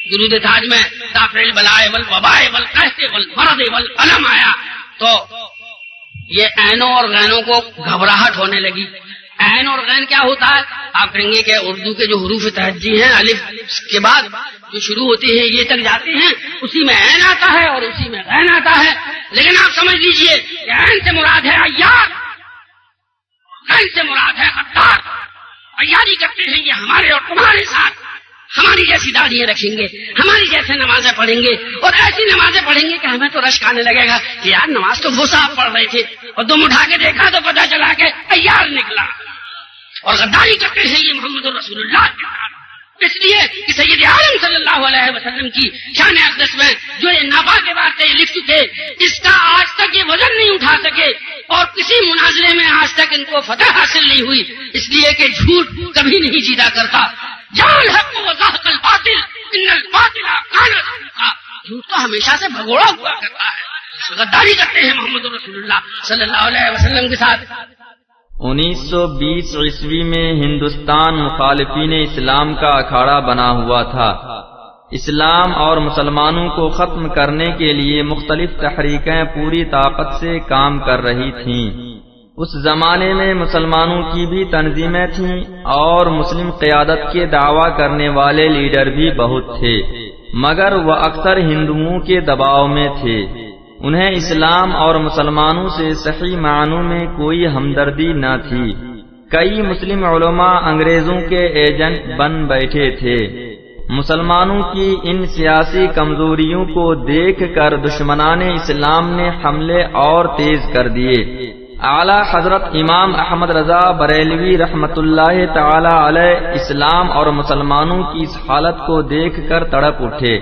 S3: درود تاج میں دافع البلاء والوباء والقحط والمرض والالم آیا تو یہ عینوں اور غینوں کو گھبراہٹ ہونے لگی. عین اور غین کیا ہوتا ہے؟ آپ کہیں گے کہ اردو کے جو حروف تہجی ہیں الف کے بعد جو شروع ہوتے ہیں یہ تک جاتے ہیں, اسی میں عین آتا ہے اور اسی میں غین آتا ہے. لیکن آپ سمجھ لیجئے کہ عین سے مراد ہے عیار, غین سے مراد ہے غدار. عیاری کرتے ہیں یہ ہمارے اور تمہارے ساتھ, ہماری جیسی داڑیاں رکھیں گے, ہماری جیسے نمازیں پڑھیں گے, اور ایسی نمازیں پڑھیں گے کہ ہمیں تو رشک آنے لگے گا کہ یار نماز تو وہ صاحب پڑھ رہے تھے, اور دم اٹھا کے دیکھا تو پتہ چلا کہ عیار نکلا. اور غداری کرتے ہیں یہ محمد رسول اللہ کے ساتھ. اس لیے کہ سید عالم صلی اللہ علیہ وسلم کی شان اقدس میں جو یہ ناپاک باتیں لکھ چکے, اس کا آج تک یہ وزن نہیں اٹھا سکے, اور کسی مناظرے میں آج تک ان کو فتح حاصل نہیں ہوئی, اس لیے کہ جھوٹ کبھی نہیں جیتا کرتا. جال حق و وضاحت الباطل ان الباطل کان زہوقا, جھوٹ تو ہمیشہ سے بھگوڑا ہوا کرتا ہے. غداری کرتے ہیں محمد رسول اللہ صلی اللہ علیہ وسلم کے ساتھ.
S4: 1920 عیسوی میں ہندوستان مخالفین اسلام کا اکھاڑا بنا ہوا تھا. اسلام اور مسلمانوں کو ختم کرنے کے لیے مختلف تحریکیں پوری طاقت سے کام کر رہی تھیں. اس زمانے میں مسلمانوں کی بھی تنظیمیں تھیں اور مسلم قیادت کے دعویٰ کرنے والے لیڈر بھی بہت تھے, مگر وہ اکثر ہندوؤں کے دباؤ میں تھے. انہیں اسلام اور مسلمانوں سے صحیح معنوں میں کوئی ہمدردی نہ تھی. کئی مسلم علماء انگریزوں کے ایجنٹ بن بیٹھے تھے. مسلمانوں کی ان سیاسی کمزوریوں کو دیکھ کر دشمنان اسلام نے حملے اور تیز کر دیے. اعلیٰ حضرت امام احمد رضا بریلوی رحمت اللہ تعالی علیہ اسلام اور مسلمانوں کی اس حالت کو دیکھ کر تڑپ اٹھے.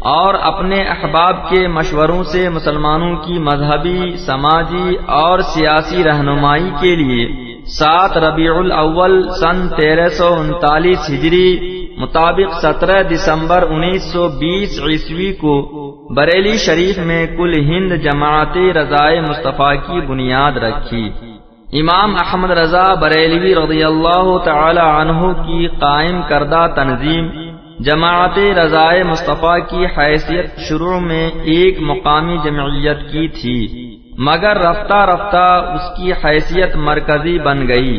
S4: اور اپنے احباب کے مشوروں سے مسلمانوں کی مذہبی، سماجی اور سیاسی رہنمائی کے لیے 7 ربیع الاول سن 1339 ہجری مطابق 17 دسمبر 1920 عیسوی کو بریلی شریف میں کل ہند جماعت رضائے مصطفیٰ کی بنیاد رکھی۔ امام احمد رضا بریلوی رضی اللہ تعالی عنہ کی قائم کردہ تنظیم جماعت رضائے مصطفیٰ کی حیثیت شروع میں ایک مقامی جمعیت کی تھی، مگر رفتہ رفتہ اس کی حیثیت مرکزی بن گئی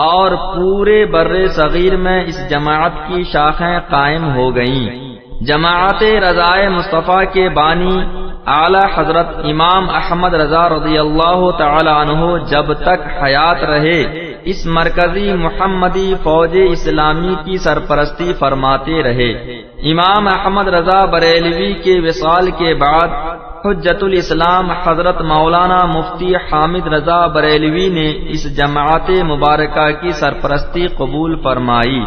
S4: اور پورے بر صغیر میں اس جماعت کی شاخیں قائم ہو گئیں۔ جماعت رضائے مصطفیٰ کے بانی اعلی حضرت امام احمد رضا رضی اللہ تعالی عنہ جب تک حیات رہے اس مرکزی محمدی فوج اسلامی کی سرپرستی فرماتے رہے۔ امام احمد رضا بریلوی کے وصال کے بعد حجت الاسلام حضرت مولانا مفتی حامد رضا بریلوی نے اس جماعت مبارکہ کی سرپرستی قبول فرمائی۔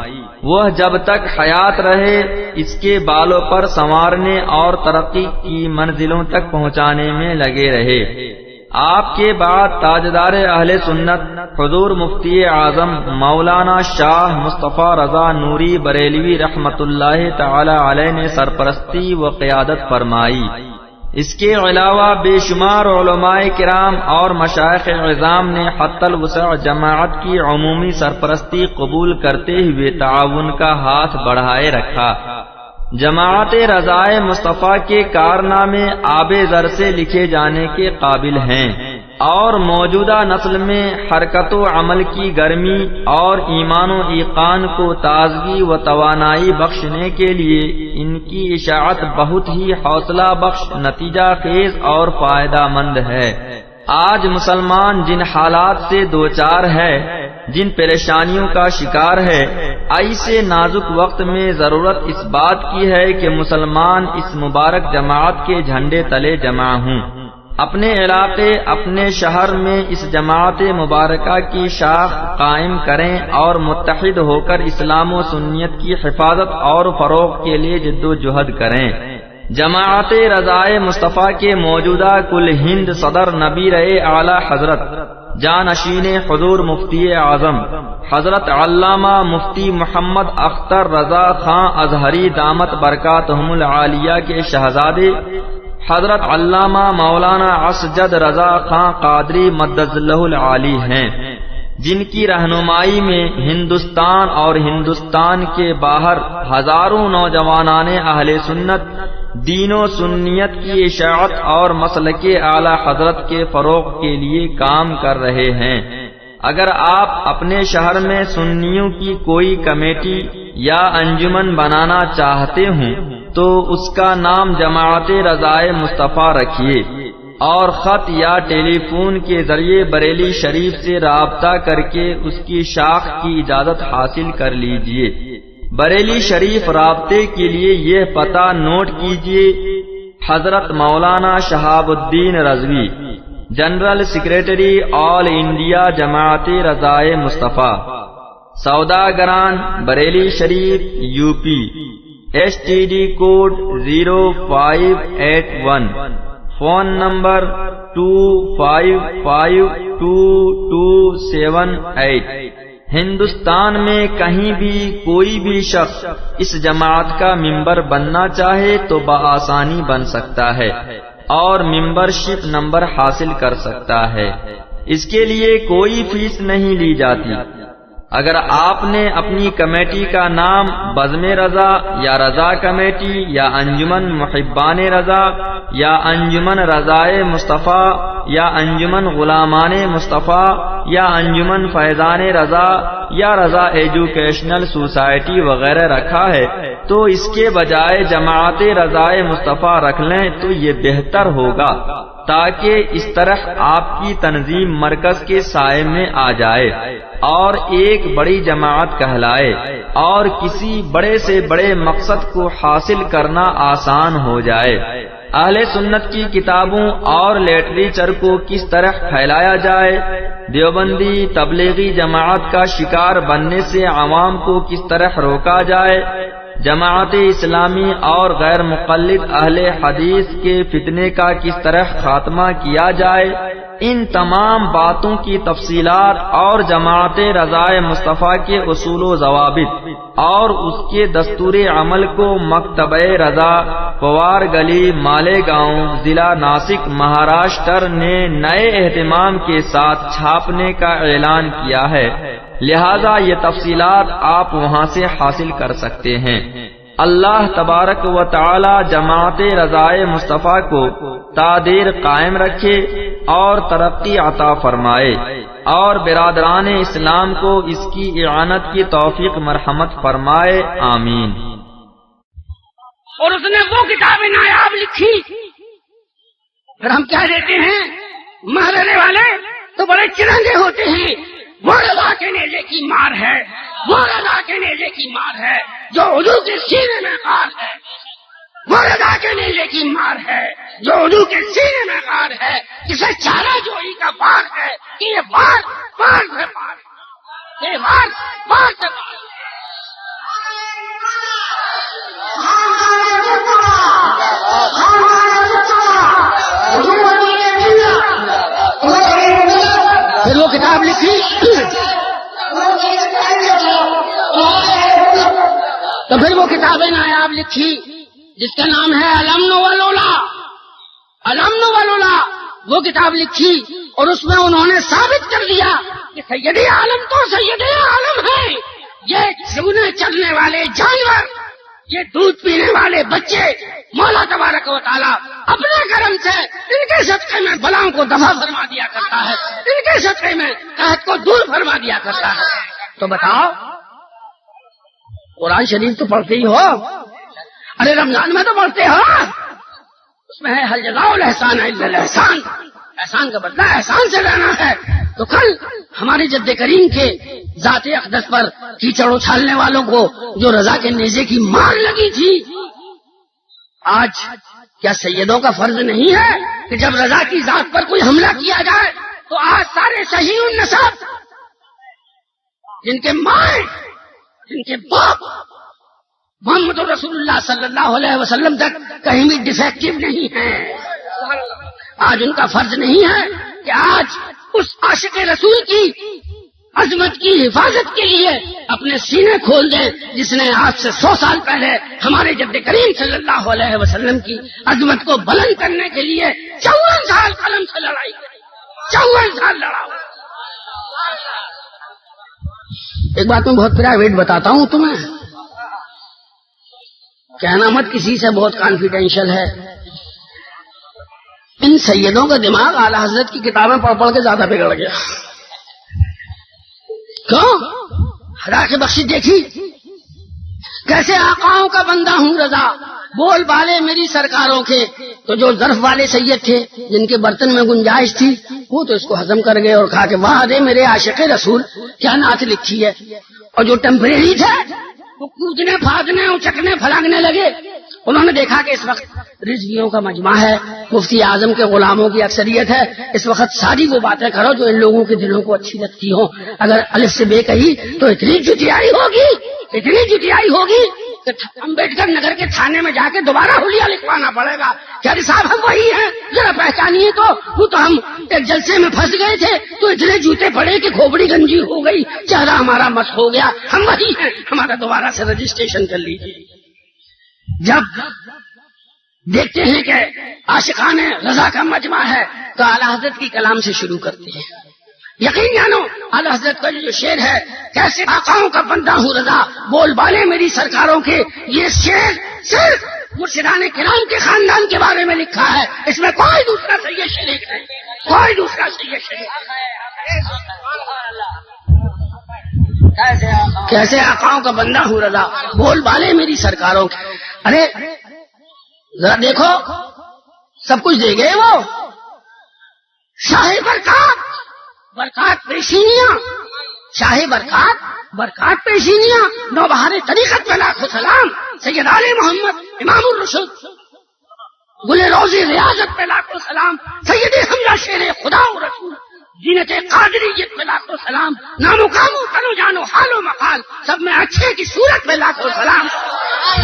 S4: وہ جب تک حیات رہے اس کے بالوں پر سنوارنے اور ترقی کی منزلوں تک پہنچانے میں لگے رہے۔ آپ کے بعد تاجدار اہل سنت حضور مفتی اعظم مولانا شاہ مصطفیٰ رضا نوری بریلوی رحمت اللہ تعالی علیہ نے سرپرستی و قیادت فرمائی۔ اس کے علاوہ بے شمار علماء کرام اور مشائخ عظام نے حتی الوسع جماعت کی عمومی سرپرستی قبول کرتے ہوئے تعاون کا ہاتھ بڑھائے رکھا۔ جماعت رضائے مصطفیٰ کے کارنامے آب زر سے لکھے جانے کے قابل ہیں اور موجودہ نسل میں حرکت و عمل کی گرمی اور ایمان و ایقان کو تازگی و توانائی بخشنے کے لیے ان کی اشاعت بہت ہی حوصلہ بخش، نتیجہ خیز اور فائدہ مند ہے۔ آج مسلمان جن حالات سے دوچار ہے، جن پریشانیوں کا شکار ہے، ایسے نازک وقت میں ضرورت اس بات کی ہے کہ مسلمان اس مبارک جماعت کے جھنڈے تلے جمع ہوں، اپنے علاقے، اپنے شہر میں اس جماعت مبارکہ کی شاخ قائم کریں اور متحد ہو کر اسلام و سنیت کی حفاظت اور فروغ کے لیے جد و جہد کریں۔ جماعت رضائے مصطفیٰ کے موجودہ کل ہند صدر نبیر اعلی حضرت جانشین حضور مفتی اعظم حضرت علامہ مفتی محمد اختر رضا خان ازہری دامت برکاتہم العالیہ کے شہزادے حضرت علامہ مولانا اسجد رضا خان قادری مدد اللہ العالی ہیں، جن کی رہنمائی میں ہندوستان اور ہندوستان کے باہر ہزاروں نوجوانان اہل سنت دین و سنیت کی اشاعت اور مسلک اعلی حضرت کے فروغ کے لیے کام کر رہے ہیں۔ اگر آپ اپنے شہر میں سنیوں کی کوئی کمیٹی یا انجمن بنانا چاہتے ہوں تو اس کا نام جماعت رضائے مصطفیٰ رکھیے اور خط یا ٹیلی فون کے ذریعے بریلی شریف سے رابطہ کر کے اس کی شاخ کی اجازت حاصل کر لیجیے۔ بریلی شریف رابطے کے لیے یہ پتہ نوٹ کیجیے: حضرت مولانا Shahabuddin Rizvi, general secretary All India Jamaat Raza-e Mustafa, Saudagran, Bareilly Sharif, U P, STD code 0581، phone number 25522278۔ Hindustan میں کہیں بھی کوئی بھی شخص اس جماعت کا ممبر بننا چاہے تو بآسانی بن سکتا ہے اور ممبرشپ نمبر حاصل کر سکتا ہے۔ اس کے لیے کوئی فیس نہیں لی جاتی۔ اگر آپ نے اپنی کمیٹی کا نام بزم رضا یا رضا کمیٹی یا انجمن محبان رضا یا انجمن رضائے مصطفیٰ یا انجمن غلامان مصطفیٰ یا انجمن فیضان رضا یا رضا ایجوکیشنل سوسائٹی وغیرہ رکھا ہے تو اس کے بجائے جماعت رضائے مصطفیٰ رکھ لیں تو یہ بہتر ہوگا، تاکہ اس طرح آپ کی تنظیم مرکز کے سائے میں آ جائے اور ایک بڑی جماعت کہلائے اور کسی بڑے سے بڑے مقصد کو حاصل کرنا آسان ہو جائے۔ اہل سنت کی کتابوں اور لٹریچر کو کس طرح پھیلایا جائے، دیوبندی تبلیغی جماعت کا شکار بننے سے عوام کو کس طرح روکا جائے، جماعت اسلامی اور غیر مقلد اہل حدیث کے فتنے کا کس طرح خاتمہ کیا جائے، ان تمام باتوں کی تفصیلات اور جماعت رضائے مصطفیٰ کے اصول و ضوابط اور اس کے دستور عمل کو مکتبہ رضا، پوار گلی، مالیگاؤں، ضلع ناسک، مہاراشٹر نے نئے اہتمام کے ساتھ چھاپنے کا اعلان کیا ہے، لہذا یہ تفصیلات آپ وہاں سے حاصل کر سکتے ہیں۔ اللہ تبارک و تعالی جماعت رضائے مصطفیٰ کو تادیر قائم رکھے اور ترقی عطا فرمائے، اور برادران اسلام کو اس کی اعانت کی توفیق مرحمت فرمائے، آمین۔
S3: اور اس نے وہ کتابیں نایاب لکھی، پھر ہم کیا دیتے ہیں، محرے والے تو بڑے چرنگے ہوتے ہیں، وہ رضا کے نیزے کی مار ہے، وہ رضا کے نیزے کی مار ہے جو اردو کے سینے میں غار ہے، وہ رضا کے نیزے کی مار ہے جو اردو کے سینے میں غار ہے، جسے چارہ جوئی کا بار ہے کہ یہ بار بار سے بار ہے، یہ بار بار سے بار ہے۔ پھر وہ کتاب لکھی تو پھر وہ کتابیں نایاب لکھی جس کا نام ہے الامن والولا، الامن والولا، وہ کتاب لکھی اور اس میں انہوں نے ثابت کر دیا کہ سید عالم تو سید عالم ہے، یہ سونے چلنے والے جانور، یہ دودھ پینے والے بچے مولا تبارک و تعالیٰ اپنے کرم سے ان کے صدقے میں بلاؤں کو دفع فرما دیا کرتا ہے، ان کے صدقے میں قحط کو دور فرما دیا کرتا ہے۔ تو بتاؤ، قرآن شریف تو پڑھتے ہی ہو، ارے رمضان میں تو پڑھتے ہو، اس میں ہے حل جزاء الاحسان الا الاحسان، احسان کا بدلہ احسان سے لینا ہے۔ تو کل ہمارے جد کریم کے ذات اقدس پر کیچڑ اچھالنے والوں کو جو رضا کے نیزے کی مار لگی تھی، آج کیا سیدوں کا فرض نہیں ہے کہ جب رضا کی ذات پر کوئی حملہ کیا جائے تو آج سارے صحیح النسب، جن کے مائیں، جن کے باپ محمد رسول اللہ صلی اللہ علیہ وسلم تک کہیں بھی ڈیفیکٹو نہیں ہیں، آج ان کا فرض نہیں ہے کہ آج اس عاشق رسول کی عظمت کی حفاظت کے لیے اپنے سینے کھول دیں جس نے آج سے 100 سال پہلے ہمارے جد کریم صلی اللہ علیہ وسلم کی عظمت کو بلند کرنے کے لیے 54 سال قلم سے لڑائی کی، 54 سال لڑا۔ ایک بات میں بہت پرائیویٹ بتاتا ہوں تمہیں، کہنا مت کسی سے، بہت کانفیڈینشیل ہے۔ ان سیدوں کا دماغ اعلی حضرت کی کتابیں پڑھ پڑھ کے زیادہ بگڑ گیا۔ کیوں؟ خدا کی بخشش دیکھی کیسے آقاؤں کا بندہ ہوں رضا، بول بالے میری سرکاروں کے، تو جو ظرف والے سید تھے جن کے برتن میں گنجائش تھی وہ تو اس کو ہضم کر گئے اور کہا کہ واہ دے میرے عاشق رسول کیا نعت لکھی ہے، اور جو ٹیمپریری تھے وہ کودنے پھاندنے اچکنے پھلانگنے لگے۔ انہوں نے دیکھا کہ اس وقت رضویوں کا مجمع ہے، مفتی اعظم کے غلاموں کی اکثریت ہے، اس وقت ساری وہ باتیں کرو جو ان لوگوں کے دلوں کو اچھی لگتی ہوں، اگر الف سے بے کہی تو اتنی جٹیائی ہوگی، اتنی جٹیائی ہوگی کہ امبیڈکر نگر کے تھانے میں جا کے دوبارہ حلیہ لکھوانا پڑے گا کہ ارے صاحب ہم وہی ہیں، ذرا پہچانیے تو، وہ تو ہم ایک جلسے میں پھنس گئے تھے تو اتنے جوتے پڑے کہ کھوپڑی گنجی ہو گئی، چہرہ ہمارا مس ہو گیا، ہم وہی ہیں، ہمارا دوبارہ سے رجسٹریشن کر لیجیے۔ جب دیکھتے ہیں کہ عاشقان رضا کا مجمع ہے تو اعلی حضرت کی کلام سے شروع کرتے ہیں۔ یقین جانو اعلی حضرت کا جو شعر ہے، کیسے آقاؤں کا بندہ ہوں رضا، بول بالے میری سرکاروں کے، یہ شعر صرف مرشدان کرام کے خاندان کے بارے میں لکھا ہے، اس میں کوئی دوسرا سید شریک نہیں، کوئی دوسرا سید شریک نہیں۔ کیسے آقاؤں کا بندہ ہوں رضا، بول بالے میری سرکاروں کے۔ ارے ذرا دیکھو، سب کچھ دے گئے وہ، شاہی برکات، برکات پیشینیاں، شاہی برکات، برکات پیشینیاں، نوبہار طریقت پہ لاکھوں سلام، سید علی محمد امام الرشد، گل روزی ریاضت پہ لاکھوں سلام، سید حمزہ شیر خدا و رسول، زینت قادریت پہ لاکھوں سلام، نام و کام و تن و جان و حال و مقال سب میں اچھے کی صورت پہ لاکھوں سلام،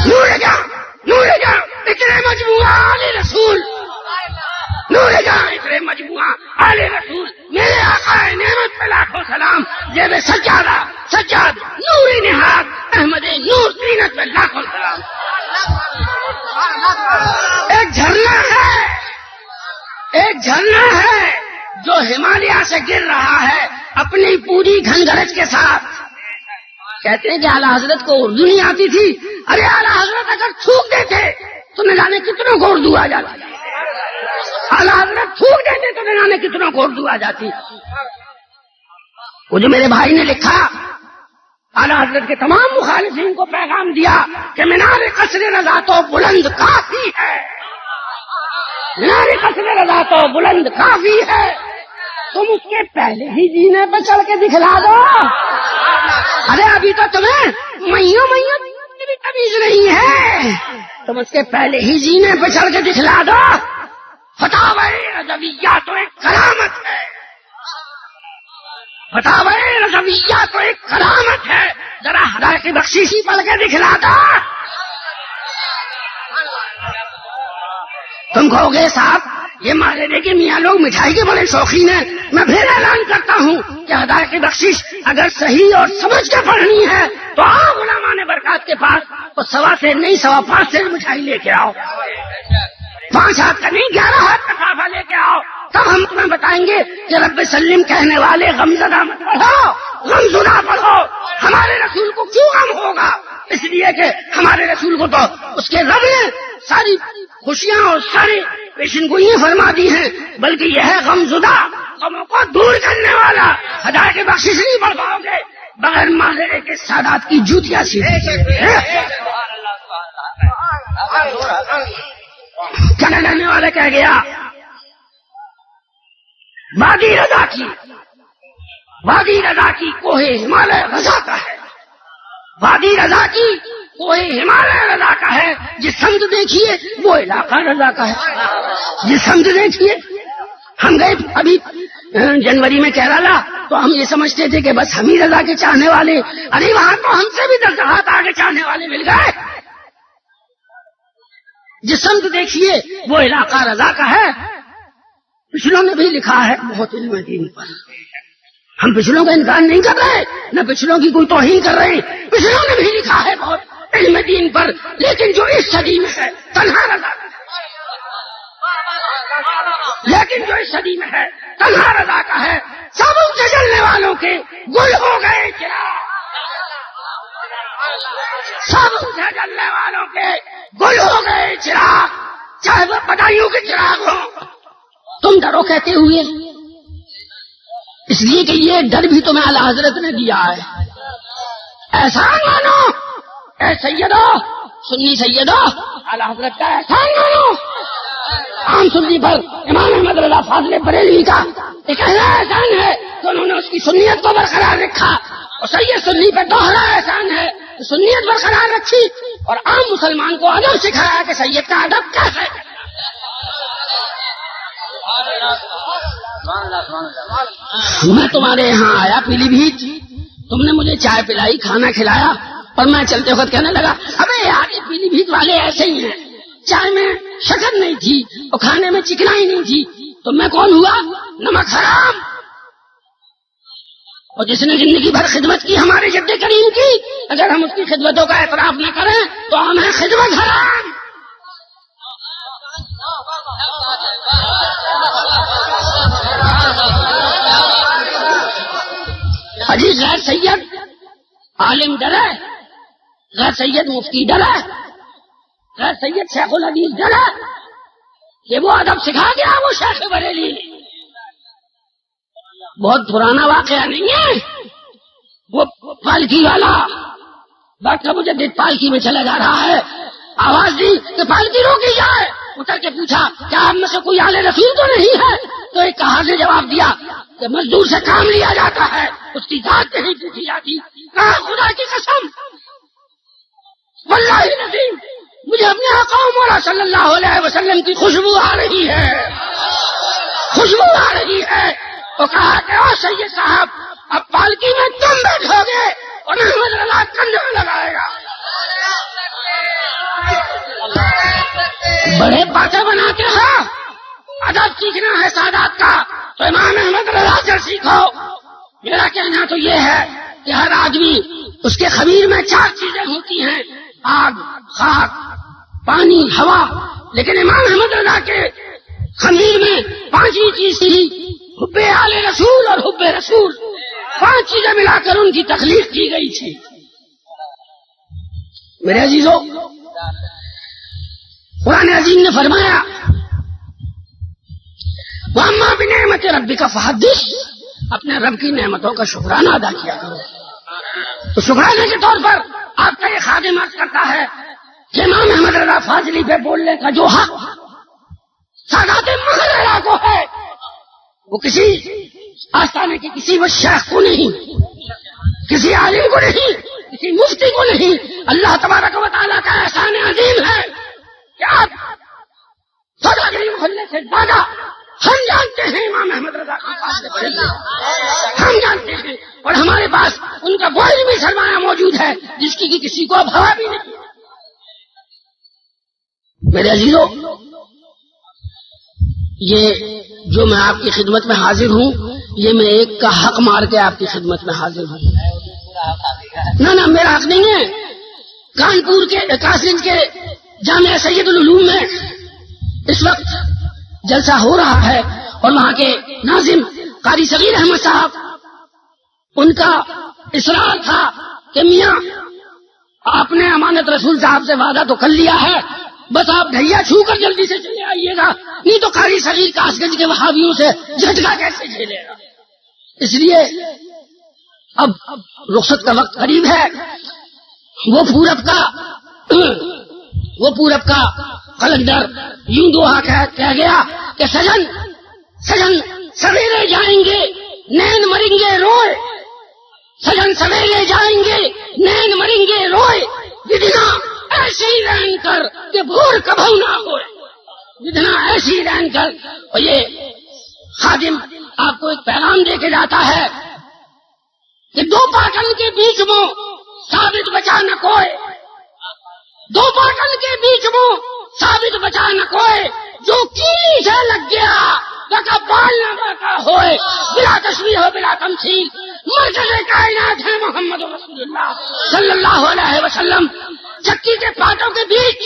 S3: نور جہاں اتنے مجموعہ آل رسول، نور جہاں اتنے مجموعہ آل رسول، میرے آقا نعمت پہ لاکھوں سلام، جیب سجاد نوری نہاد احمد نور زینت پہ لاکھوں سلام۔ ایک جھرنا ہے جو ہمالیہ سے گر رہا ہے اپنی پوری گھنگرج کے ساتھ۔ کہتے ہیں کہ اعلیٰ حضرت کو اردو نہیں آتی تھی، ارے اعلیٰ حضرت اگر تھوک دیتے تو نہ جانے کتنوں کو اردو آ جاتی، اعلیٰ حضرت تھوک دیتے تو نہ جانے کتنوں کو اردو آ جاتی۔ وہ جو میرے بھائی نے لکھا، اعلیٰ حضرت کے تمام مخالفین کو پیغام دیا کہ مینار قصر رضا تو بلند کافی ہے، مینار قصر رضا تو بلند کافی ہے، تم اس کے پہلے ہی جینے پہ چڑھ کے دکھلا دو۔ ارے ابھی تو تمہیں میوں کی بھی تمیز نہیں ہے، تم اس کے پہلے ہی جینے پہ چڑھ کے دکھلا دو۔ فتاوی رضویہ تو ایک کرامت ہے، فتاوی رضویہ تو ایک کرامت ہے، ذرا ہدایت بخشیشی پڑھ کے دکھلا دو۔ تم کہو گے صاحب یہ مارے کہ میاں لوگ مٹھائی کے بڑے شوقین ہیں، میں پھر اعلان کرتا ہوں کہ ہدایت بخشش اگر صحیح اور سمجھ کے پڑھنی ہے تو آؤ غلامان برکات کے پاس، تو 1.25 سے نہیں 5.25 سے مٹھائی لے کے آؤ، 5 ہاتھ کا نہیں 11 ہاتھ کا صافہ لے کے آؤ، تب ہم تمہیں بتائیں گے کہ رب سلم کہنے والے غمزدہ مت پڑھو، غمزدہ پڑھو۔ ہمارے رسول کو کیوں غم ہوگا؟ اس لیے کہ ہمارے رسول کو تو اس کے رب نے ساری خوشیاں اور ساری پیشن گوئیاں فرما دی ہیں، بلکہ یہ ہے غمزدہ، غموں کو دور کرنے والا۔ ہدایت بخشش نہیں پڑھ پاؤ گے بغیر ماہرے کے سادات کی جوتیاں سیدھی۔ کہنے رہنے والے کہہ گیا وادی رضا کی کوہ ہمالیہ رضا کا ہے، وادی رضا کی کوہ ہمالیہ رضا کا ہے، جس سمت دیکھیے وہ علاقہ رضا کا ہے، جس سمت دیکھیے۔ ہم گئے ابھی جنوری میں کیرالہ، تو ہم یہ سمجھتے تھے کہ بس ہم ہی رضا کے چاہنے والے، ارے وہاں تو ہم سے بھی 10 ہاتھ آگے چاہنے والے مل گئے۔ جس سمت دیکھیے وہ علاقہ رضا کا ہے۔ پچھلوں نے بھی لکھا ہے بہت علم دین پر، ہم پچھلوں کا انکار نہیں کر رہے، نہ پچھلوں کی کوئی توہین کر رہے ہیں، پچھلوں نے بھی لکھا ہے بہت علم دین پر، لیکن جو اس صدی میں ہے تنہا رضا کا ہے، لیکن جو اس صدی میں ہے تنہا رضا کا ہے۔ سب ان سے جلنے والوں کے گل ہو گئے چراغ، سب ان سے جلنے والوں کے گل ہو گئے چراغ، چاہے وہ بدایوں کے چراغ ہوں۔ تم ڈرو کہتے ہوئے، اس لیے کہ یہ ڈر بھی تمہیں اعلیٰ حضرت نے دیا ہے۔ احسان مانو اے سیدو، سنی سیدو، اعلیٰ حضرت کا احسان مانو۔ عام سنی پر امام احمد رضا فاضل بریلوی کا ایک ایسا احسان ہے کہ انہوں نے اس کی سنیت کو برقرار رکھا، اور سید سنی پر دوہرا احسان ہے، سنیت برقرار رکھی اور عام مسلمان کو ادب سکھایا کہ سید کا ادب کیسے ہے۔ میں تمہارے یہاں آیا پیلی بھیت، تم نے مجھے چائے پلائی، کھانا کھلایا، اور میں چلتے وقت کہنے لگا ابے یار یہ پیلی بھیت والے ایسے ہی ہیں، چائے میں شکر نہیں تھی اور کھانے میں چکنائی نہیں تھی، تو میں کون ہوا؟ نمک حرام۔ اور جس نے زندگی بھر خدمت کی ہمارے جد کریم کی، اگر ہم اس کی خدمتوں کا اعتراف نہ کریں تو ہمیں خدمت حرام۔ حجی غیر سید عالم ڈرے، غیر سید مفتی ڈرے، غیر سید شیخ الحدیث ڈرے، یہ وہ ادب سکھا گیا وہ شیخ بریلی۔ بہت پرانا واقعہ نہیں ہے، وہ پالکی والا ڈاکٹر مجدد پالکی میں چلا جا رہا ہے، آواز دی کہ پالکی روکی جائے، اتر کے پوچھا کیا آپ میں سے کوئی آل رسول تو نہیں ہے؟ تو ایک کہا نے جواب دیا کہ مزدور سے کام لیا جاتا ہے، اس کی ذات نہیں پوچھی جاتی۔ کہا خدا کی قسم واللہ العظیم مجھے اپنے آقا مولا صلی اللہ علیہ وسلم کی خوشبو آ رہی ہے، خوشبو آ رہی ہے۔ تو کہا کہ او سید صاحب اب پالکی میں تم بیٹھو گے اور احمد رضا کندھے میں لگائے گا۔ بڑے باتیں بناتے ہو. ادب سیکھنا ہے سادات کا تو امام احمد رضا سے سیکھو. میرا کہنا تو یہ ہے کہ ہر آدمی اس کے خمیر میں 4 چیزیں ہوتی ہیں: آگ، خاک، پانی، ہوا. لیکن امام احمد رضا کے خمیر میں 5ویں چیز تھی: حب آل رسول اور حب رسول. 5 چیزیں ملا کر ان کی تخلیق کی گئی تھی. میرے عزیزو، قرآن عظیم نے فرمایا وَأَمَّا بِنِعْمَةِ رَبِّكَ فَحَدِّثْ. اپنے رب کی نعمتوں کا شکرانہ ادا کیا کرو. تو شکرانے کے طور پر آپ کا یہ خادم عرض کرتا ہے کہ امام احمد رضا فاضلی پہ بولنے کا جو حق سادات محلہ کو ہے وہ کسی آستانے کے کسی وہ شیخ کو نہیں، کسی عالم کو نہیں، کسی مفتی کو نہیں. اللہ تبارک و تعالیٰ کا احسان عظیم ہے کہ آپ سوداگری محلے سے زیادہ ہم جانتے ہیں امام احمد رضا کے پاس سے بڑے ہم جانتے ہیں، اور ہمارے پاس ان کا کوئی بھی سرمایہ موجود ہے جس کی کسی کو اب ہوا بھی نہیں. میرے عزیزو، یہ جو میں آپ کی خدمت میں حاضر ہوں، یہ میں ایک کا حق مار کے آپ کی خدمت میں حاضر ہوں. نہ میرا حق نہیں ہے. کانپور کے کاسگنج کے جامعہ سید العلوم میں اس وقت جلسہ ہو رہا ہے اور وہاں کے ناظم قاری صغیر احمد صاحب، ان کا اصرار تھا کہ میاں آپ نے امانت رسول صاحب سے وعدہ تو کر لیا ہے، بس آپ ڈھیا چھو کر جلدی سے چلے آئیے گا، نہیں تو قاری صغیر کاسگنج کے وہابیوں سے جھٹکا کیسے جھیلے گا. اس لیے اب رخصت کا وقت قریب ہے. وہ پورب کا قلندر یوں دوہا کہہ گیا کہ سجن سویرے جائیں گے نین مریں گے روئے. سجن سویرے جائیں گے نین مریں گے روئے. بدنا ایسی رہن کر کہ بھور کبھو نہ ہوئے. بدنا ایسی رہن کر. اور یہ خادم آپ کو ایک پیغام دے کے جاتا ہے کہ 2 پاٹن کے بیچ میں ثابت بچا نہ کوئی. 2 پاٹن کے بیچ میں ثابت بچا نہ کوئی. جو کیلی سے لگ گیا لگا بال نہ باقا ہوئے. بلا تشبیہ ہو بلا تمثیل مرکز کائنات ہے محمد رسول اللہ صلی اللہ علیہ وسلم. چکی کے پاٹوں کے بیچ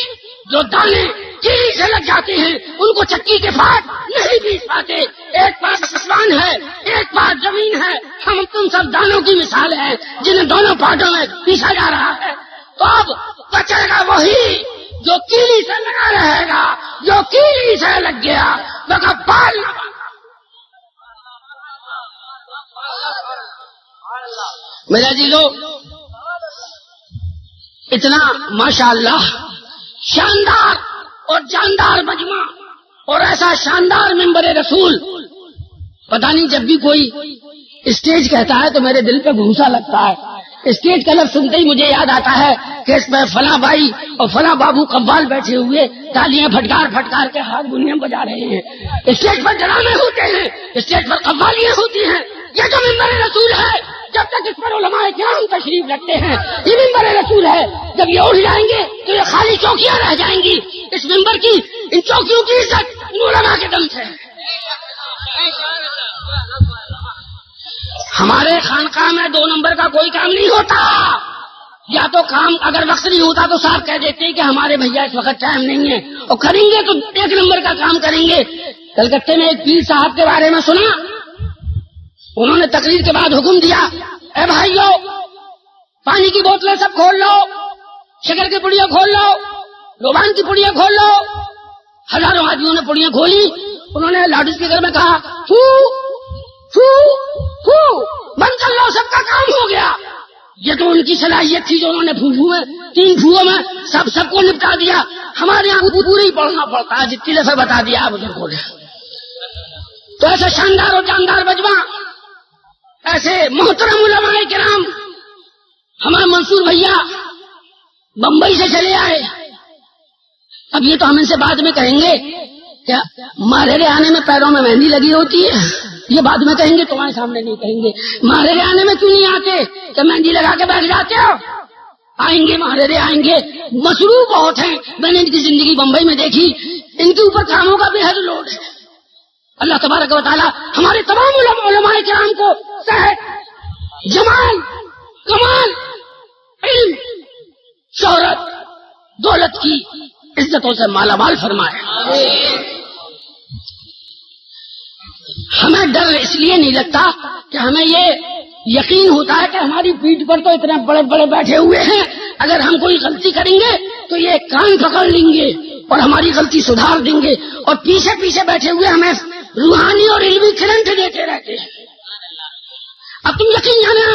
S3: جو دانے کیلی سے لگ جاتے ہیں ان کو چکی کے پاٹ نہیں بیچ پاتے. ایک پاٹ آسمان ہے، ایک پاٹ زمین ہے. ہم تم سب دانوں کی مثال ہے جنہیں دونوں پاٹوں میں پیسا جا رہا ہے. تو اب بچے گا وہی جو کیلی سے لگا رہے گا. جو کیلی سے لگ گیا لگا بال نہ باقا. میرے عزیزو، اتنا ماشاءاللہ شاندار اور جاندار مجمع اور ایسا شاندار ممبر رسول، پتہ نہیں جب بھی کوئی اسٹیج کہتا ہے تو میرے دل پہ گھونسا لگتا ہے. اسٹیج کا لفظ سنتے ہی مجھے یاد آتا ہے کہ اس میں فلاں بھائی اور فلاں بابو قوال بیٹھے ہوئے تالیاں پھٹکار کے ہارمونیم بجا رہے ہیں. اسٹیج پر ڈرامے ہوتے ہیں، اسٹیج پر قوالیاں ہوتی ہیں. یہ جو ممبر رسول ہے جب تک اس پر علماء کرام تشریف رکھتے ہیں یہ ممبر رسول ہے. جب یہ اٹھ جائیں گے تو یہ خالی چوکیاں رہ جائیں گی. اس ممبر کی ان چوکیوں کی عزت ان علماء کے دم سے. ہمارے خانقاہ میں 2 نمبر کا کوئی کام نہیں ہوتا. یا تو کام اگر وقت نہیں ہوتا تو صاحب کہہ دیتے ہیں کہ ہمارے بھیا اس وقت ٹائم نہیں ہے، اور کریں گے تو 1 نمبر کا کام کریں گے. کلکتے میں ایک پیر صاحب کے بارے میں سنا، انہوں نے تقریر کے بعد حکم دیا اے بھائیو پانی کی بوتلیں سب کھول لو، شکر کی پڑیاں کھول لو، روبان کی پڑیاں کھول لو. ہزاروں آدمیوں نے پڑیاں کھولی. انہوں نے لاؤڈ اسپیکر میں کہا فو فو فو بند کر لو، سب کا کام ہو گیا. یہ تو ان کی صلاحیت تھی جو انہوں نے 3 پھوؤں میں سب کو نپٹا دیا. ہمارے یہاں پورے ہی پڑھنا پڑتا ہے، جتنی دفعہ بتا دیا آپ ادھر کھولے. تو ایسا شاندار اور جاندار مجمع، ایسے محترم علماء کرام. ہمارے منصور بھیا بمبئی سے چلے آئے. اب یہ تو ہم ان سے بعد میں کہیں گے کہ مارے آنے میں پیروں میں مہندی لگی ہوتی ہے، یہ بعد میں کہیں گے، تمہارے سامنے نہیں کہیں گے. مارے آنے میں کیوں نہیں آتے کہ مہندی لگا کے بیٹھ جاتے ہو؟
S5: آئیں گے محررے آئیں گے، مصروف بہت ہیں. میں نے ان کی زندگی بمبئی میں دیکھی، ان کے اوپر کاموں کا بے حد لوڈ ہے. اللہ تبارک و تعالی ہمارے تمام علماء کرام کو صحت، جمال، کمال، علم، شہرت، دولت کی عزتوں سے مالا مال فرمائے. ہمیں ڈر اس لیے نہیں لگتا کہ ہمیں یہ یقین ہوتا ہے کہ ہماری پیٹھ پر تو اتنے بڑے بڑے بیٹھے ہوئے ہیں، اگر ہم کوئی غلطی کریں گے تو یہ کان پکڑ لیں گے اور ہماری غلطی سدھار دیں گے، اور پیچھے پیچھے بیٹھے ہوئے ہمیں روحانی اور علمی کرنٹ دیتے رہتے ہیں. اب تم یقین جانے،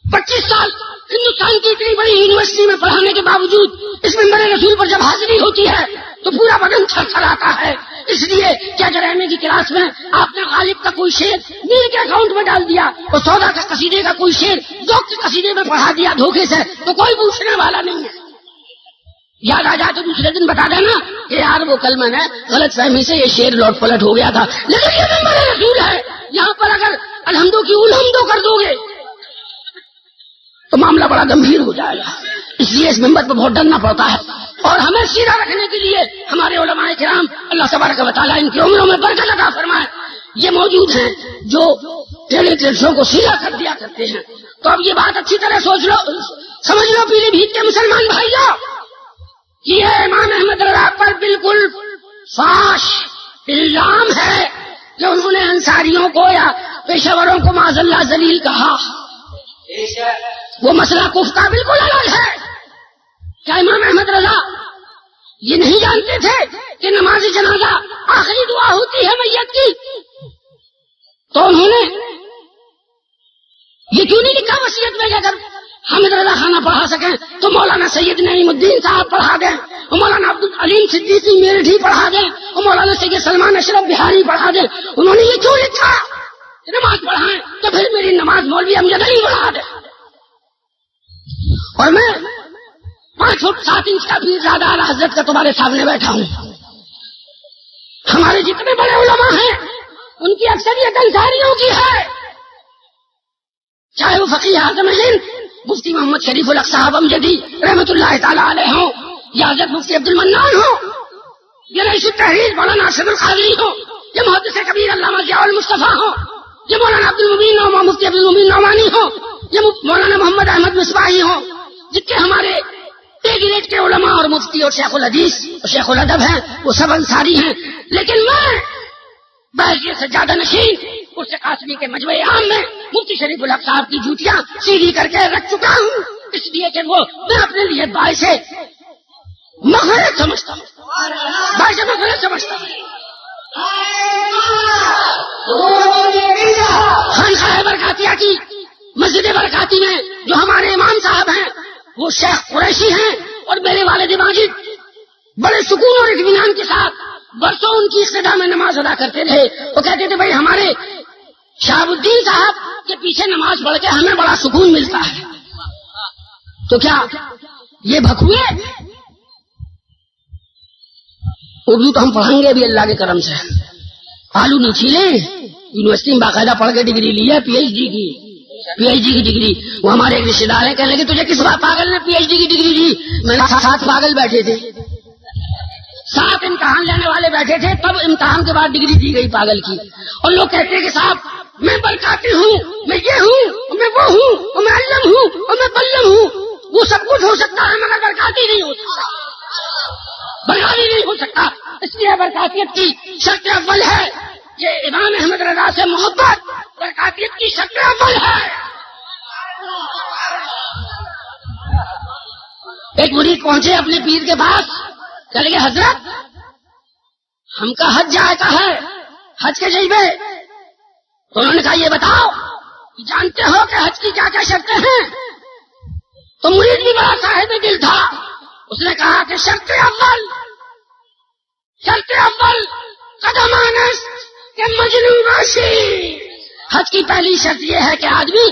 S5: 25 سال ہندوستان کی اتنی بڑی یونیورسٹی میں پڑھانے کے باوجود اس منبر رسول پر جب حاضری ہوتی ہے تو پورا بدن تھر تھر آتا ہے. اس لیے کیا جرائم کی کلاس میں آپ نے غالب کا کوئی شعر میر کے اکاؤنٹ میں ڈال دیا اور سودا کا قصیدے کا کوئی شعر ذوق کے قصیدے میں پڑھا دیا دھوکے سے، تو کوئی پوچھنے والا نہیں ہے. یاد آ جائے تو دوسرے دن بتا دینا کہ یار وہ کل میں نے غلط فہمی سے یہ شعر لوٹ پلٹ ہو گیا تھا. لیکن یہ منبر رسول ہے، یہاں پر اگر الحمدو کی الحمدو کر دو گے تو معاملہ بڑا گمبھیر ہو جائے گا. اس لیے اس منبر پہ بہت ڈرنا پڑتا ہے، اور ہمیں سیدھا رکھنے کے لیے ہمارے علماء کرام اللہ تبارک و تعالیٰ ان کی عمروں میں برکت عطا فرمائے یہ موجود ہیں جو ٹیلی ٹریڈشوں کو سیدھا کر دیا کرتے ہیں. تو اب یہ بات اچھی طرح سوچ لو، سمجھ لو پیلی بھیت کے مسلمان بھائیوں، یہ امام احمد رضا پر بالکل فاش الزام ہے کہ انہوں نے انصاریوں کو یا پیشوروں کو معاذ اللہ ذلیل کہا. وہ مسئلہ کفر کا بالکل الگ ہے. کیا امام احمد رضا یہ نہیں جانتے تھے کہ نماز جنازہ آخری دعا ہوتی ہے میت کی؟ تو انہوں نے یہ کیوں نہیں لکھا وصیت میں کہ اگر حامد رضا خانہ پڑھا سکیں تو مولانا سید نعیم الدین صاحب پڑھا دیں، اور مولانا عبد العلیم صدیقی میرٹھی پڑھا دیں، اور مولانا سید سلمان اشرف بہاری پڑھا دیں؟ انہوں نے یہ کیوں لکھا کہ نماز پڑھائیں تو پھر میری نماز مولوی امجد علی پڑھا دیں؟ اور میں 5 فٹ 7 انچ کا پیر زیادہ اعلیٰ حضرت کا تمہارے سامنے بیٹھا ہوں. ہمارے جتنے بڑے علماء ہیں ان کی اکثریت انصاریوں کی ہے، چاہے وہ فقیہ اعظم ہند مفتی محمد شریف الحق صاحب امجدی رحمۃ اللہ تعالی علیہ ہوں، یا حضرت مفتی عبد المنان ہوں، یا رئیس التحریر مولانا اسد القادری ہوں، یا محدث کبیر علامہ ضیاء المصطفیٰ ہوں، یا مولانا عبد المبین اور مفتی عبد المبین نعمانی ہوں، یا مولانا محمد احمد مصباحی ہوں، جتنے ہمارے ایک گریڈ کے علماء اور مفتی اور شیخ الحدیث اور شیخ الادب ہیں وہ سب انصاری ہیں. لیکن میں بحثیت سجادہ نشین اس قاسمی کے مجمع عام میں مفتی شریف الحق صاحب کی جوتیاں سیدھی کر کے رکھ چکا ہوں، اس لیے کہ وہ میں اپنے لیے باعث مغفرت سمجھتا ہوں، باعث مغفرت سمجھتا ہوں. خانقاہ برکاتیہ کی مسجد برکاتی میں جو ہمارے امام صاحب ہیں وہ شیخ قریشی ہیں، اور میرے والد ماجد بڑے سکون اور اطمینان کے ساتھ برسوں ان کی اقتدا میں نماز ادا کرتے رہے. وہ کہتے تھے بھائی ہمارے شہاب الدین صاحب کے پیچھے نماز پڑھ کے ہمیں بڑا سکون ملتا ہے. تو کیا یہ بھکوئے؟ اردو تو ہم پڑھیں گے ابھی اللہ کے کرم سے، آلو نہیں چھیلے. یونیورسٹی میں باقاعدہ پڑھ کے ڈگری لی ہے، پی ایچ ڈی کی ڈگری. وہ ہمارے ایک رشتے دار ہیں، کہنے لگے تجھے کس بات پاگل نے پی ایچ ڈی کی ڈگری دی؟ میں نے 7 پاگل بیٹھے تھے، 7 امتحان لینے والے بیٹھے تھے، تب امتحان کے بعد ڈگری دی گئی پاگل کی. اور لوگ کہتے ہیں کہ صاحب میں برکاتی ہوں، میں یہ ہوں، میں وہ ہوں، اور میں علم ہوں، اور میں بلم ہوں. وہ سب کچھ ہو سکتا ہے مگر برکاتی نہیں ہو سکتا، برکاتی نہیں ہو سکتا. اس لیے برکاتیت کی شرط اول ہے کہ امام احمد رضا سے محبت برکاتیت کی شرط اول ہے. ایک مرید پہنچے اپنے پیر کے پاس، کہہ لگے حضرت ہم کا حج جائزہ ہے، حج کے جائزے. تو انہوں نے کہا یہ بتاؤ جانتے ہو کہ حج کی کیا کیا شرطیں ہیں؟ تو مرید بھی بڑا صاحب دل تھا، اس نے کہا کہ شرط اول قدمان است کہ مجنو باشی. حج کی پہلی شرط یہ ہے کہ آدمی